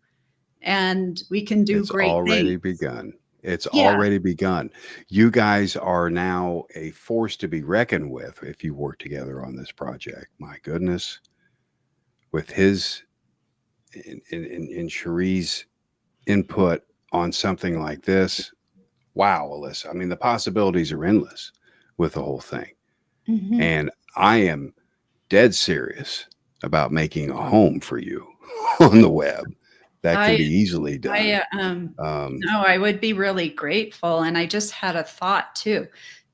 and we can do great already things. begun. It's Yeah. already begun. You guys are now a force to be reckoned with if you work together on this project. My goodness. With his and Cherie's input on something like this, wow, Ellisa. I mean, the possibilities are endless with the whole thing. Mhm. And I am dead serious about making a home for you on the web. That can be easily done. No, I would be really grateful. And I just had a thought too.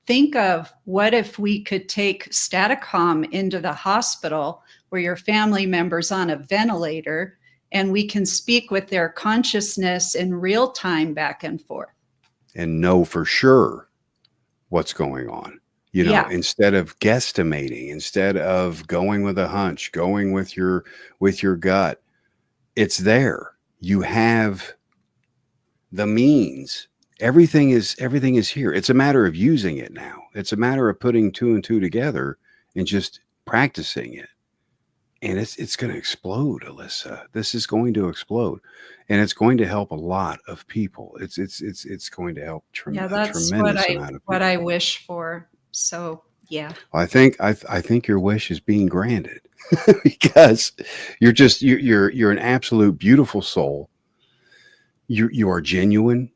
Think of what if we could take Statacom into the hospital where your family member's on a ventilator, and we can speak with their consciousness in real time back and forth. And know for sure what's going on. Instead of guesstimating, instead of going with a hunch, going with your gut, it's there. You have the means. Everything is here. It's a matter of using it now. It's a matter of putting two and two together and just practicing it. And it's going to explode, Ellisa. This is going to explode, and it's going to help a lot of people. It's going to help a tremendous amount of people. What I wish for. So yeah, I think your wish is being granted because you're an absolute beautiful soul. You are genuine.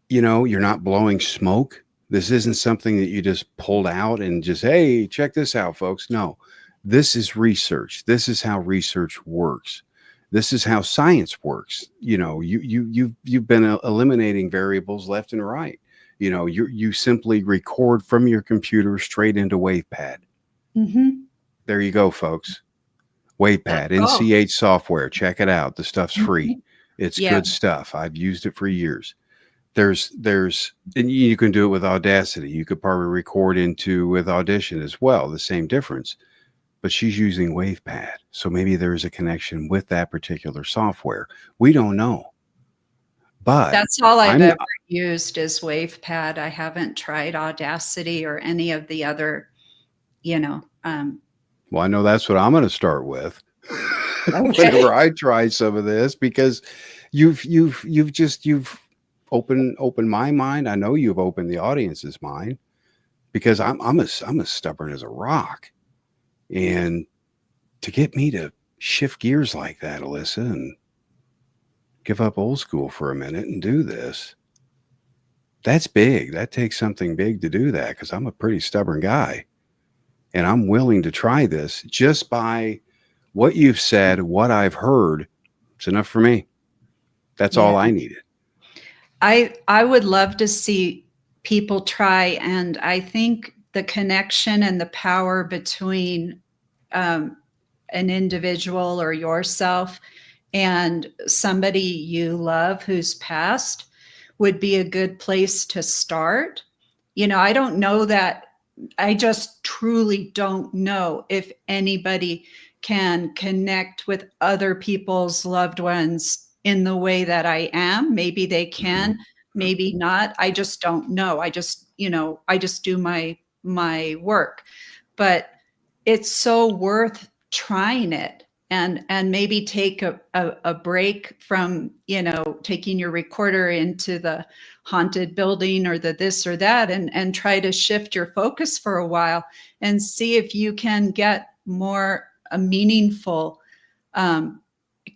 You're not blowing smoke. This isn't something that you just pulled out and just, hey, check this out, folks. No. This is research. This is how research works. This is how science works. You've been eliminating variables left and right. You simply record from your computer straight into WavePad. Mm-hmm. There you go, folks. WavePad, NCH software. Check it out. The stuff's free. It's good stuff. I've used it for years. And you can do it with Audacity. You could probably record with Audition as well. The same difference. But she's using WavePad. So maybe there's a connection with that particular software. We don't know. But that's all I've ever used is WavePad. I haven't tried Audacity or any of the other, well, I know that's what I'm going to start with. Whenever I try some of this, because you've opened my mind. I know you've opened the audience's mind, because I'm as stubborn as a rock. And to get me to shift gears like that, Ellisa, and give up old school for a minute and do this, that's big. That takes something big to do that, because I'm a pretty stubborn guy. And I'm willing to try this just by what you've said, what I've heard. It's enough for me. That's all I needed. I would love to see people try, and I think the connection and the power between an individual or yourself and somebody you love who's passed would be a good place to start. I don't know that. I just truly don't know if anybody can connect with other people's loved ones in the way that I am. Maybe they can, maybe not. I just don't know. I just do my work, but it's so worth trying it, and maybe take a break from, taking your recorder into the haunted building or the this or that, and try to shift your focus for a while and see if you can get more a meaningful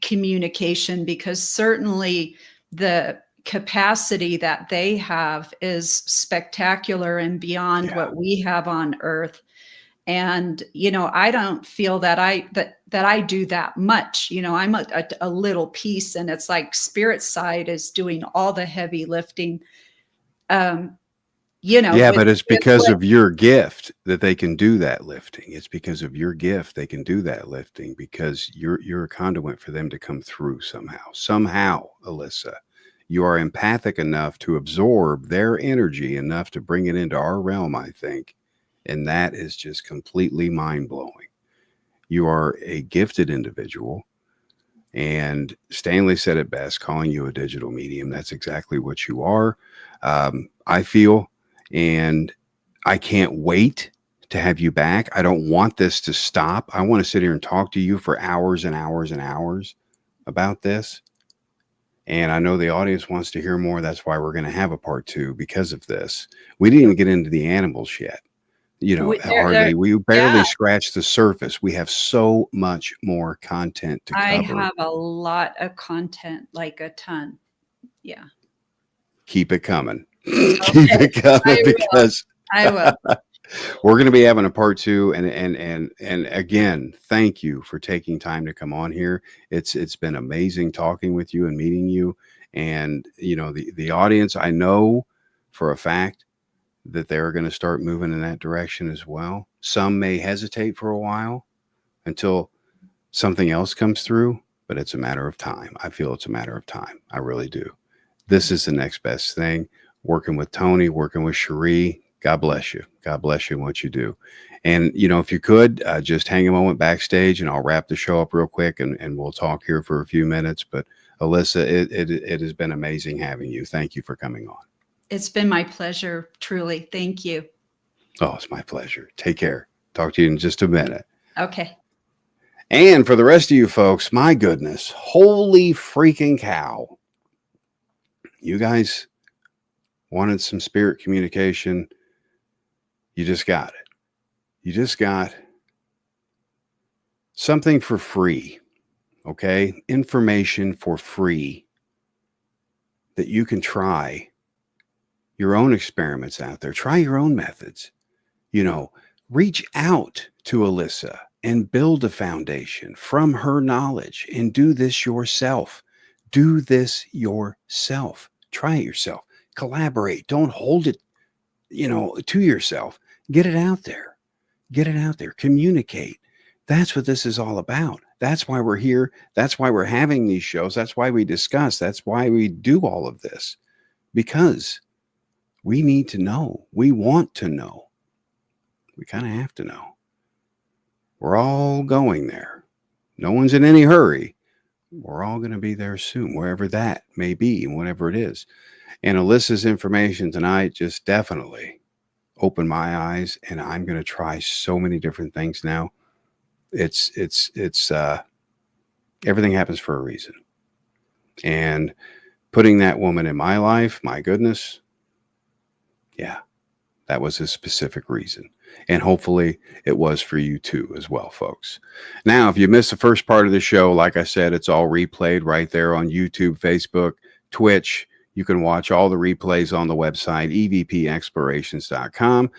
communication, because certainly the capacity that they have is spectacular and beyond what we have on Earth. And, I don't feel that I do that much. I'm a little piece, and it's like spirit side is doing all the heavy lifting. But it's because of your gift that they can do that lifting. It's because of your gift they can do that lifting, because you're a conduit for them to come through somehow, Ellisa. You are empathic enough to absorb their energy enough to bring it into our realm, I think. And that is just completely mind-blowing. You are a gifted individual. And Stanley said it best, calling you a digital medium. That's exactly what you are. I feel, and I can't wait to have you back. I don't want this to stop. I want to sit here and talk to you for hours and hours and hours about this. And I know the audience wants to hear more. That's why we're going to have a part 2 because of this. We didn't even get into the animals yet. You know, we barely scratched the surface. We have so much more content to cover. I have a lot of content, like a ton. Yeah. Keep it coming. Okay. Keep it coming because I will. We're going to be having a part 2. And again, thank you for taking time to come on here. It's been amazing talking with you and meeting you. And, you know, the audience, I know for a fact that they're going to start moving in that direction as well. Some may hesitate for a while until something else comes through, but it's a matter of time. I feel it's a matter of time. I really do. This is the next best thing. Working with Tony, working with Cherie. God bless you. God bless you in what you do. And, you know, if you could just hang a moment backstage and I'll wrap the show up real quick and we'll talk here for a few minutes. But Ellisa, it has been amazing having you. Thank you for coming on. It's been my pleasure, truly. Thank you. Oh, it's my pleasure. Take care. Talk to you in just a minute. Okay. And for the rest of you folks, my goodness, holy freaking cow. You guys wanted some spirit communication. You just got it. You just got something for free. Okay? Information for free that you can try your own experiments out there. Try your own methods. You know, reach out to Ellisa and build a foundation from her knowledge and do this yourself. Do this yourself. Try it yourself. Collaborate. Don't hold it, you know, to yourself. Get it out there. Get it out there. Communicate. That's what this is all about. That's why we're here. That's why we're having these shows. That's why we discuss. That's why we do all of this. Because we need to know. We want to know. We kind of have to know. We're all going there. No one's in any hurry. We're all going to be there soon, wherever that may be and whatever it is. And Ellisa's information tonight just definitely opened my eyes, and I'm going to try so many different things now. It's everything happens for a reason. And putting that woman in my life, my goodness, yeah, that was a specific reason. And hopefully it was for you too as well, folks. Now, if you missed the first part of the show, like I said, it's all replayed right there on YouTube, Facebook, Twitch. You can watch all the replays on the website, evpexplorations.com,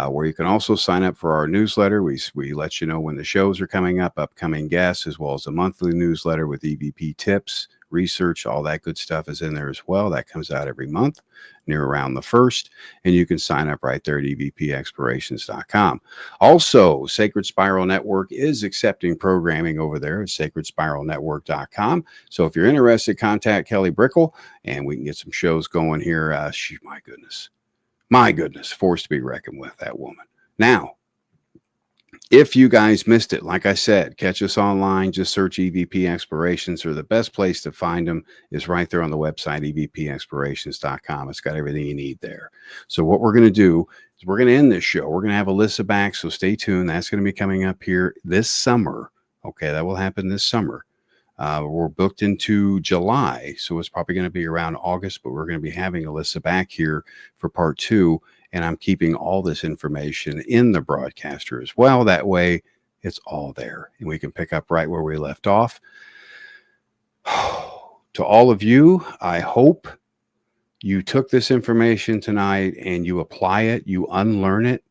where you can also sign up for our newsletter. We let you know when the shows are coming up, upcoming guests, as well as a monthly newsletter with EVP tips, research, all that good stuff is in there as well. That comes out every month near around the 1st, and you can sign up right there at evpexplorations.com. Also, Sacred Spiral Network is accepting programming over there at sacredspiralnetwork.com. So if you're interested, contact Kelly Brickle and we can get some shows going here. My goodness, forced to be reckoned with, that woman. Now, if you guys missed it, like I said, catch us online. Just search EVP Explorations, or the best place to find them is right there on the website, evpexplorations.com. It's got everything you need there. So what we're going to do is we're going to end this show. We're going to have Ellisa back, so stay tuned. That's going to be coming up here this summer. Okay, that will happen this summer. We're booked into July, so it's probably going to be around August, but we're going to be having Ellisa back here for part 2. And I'm keeping all this information in the broadcaster as well. That way it's all there and we can pick up right where we left off. To all of you, I hope you took this information tonight and you apply it, you unlearn it.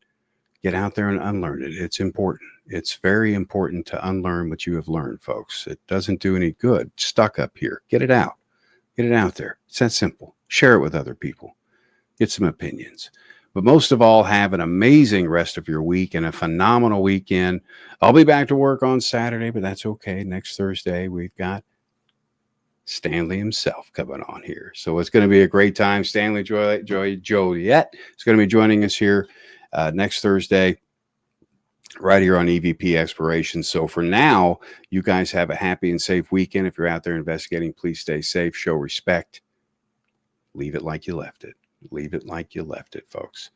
Get out there and unlearn it. It's important. It's very important to unlearn what you have learned, folks. It doesn't do any good stuck up here. Get it out. Get it out there. It's that simple. Share it with other people. Get some opinions. But most of all, have an amazing rest of your week and a phenomenal weekend. I'll be back to work on Saturday, but that's okay. Next Thursday, we've got Stanley himself coming on here. So it's going to be a great time. Stanley Joliet is going to be joining us here next Thursday, right here on EVP Explorations. So for now, you guys have a happy and safe weekend. If you're out there investigating, please stay safe, show respect. Leave it like you left it. Leave it like you left it, folks.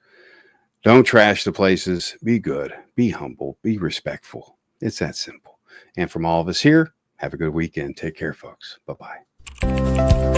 Don't trash the places. Be good. Be humble. Be respectful. It's that simple. And from all of us here, have a good weekend. Take care, folks. Bye-bye.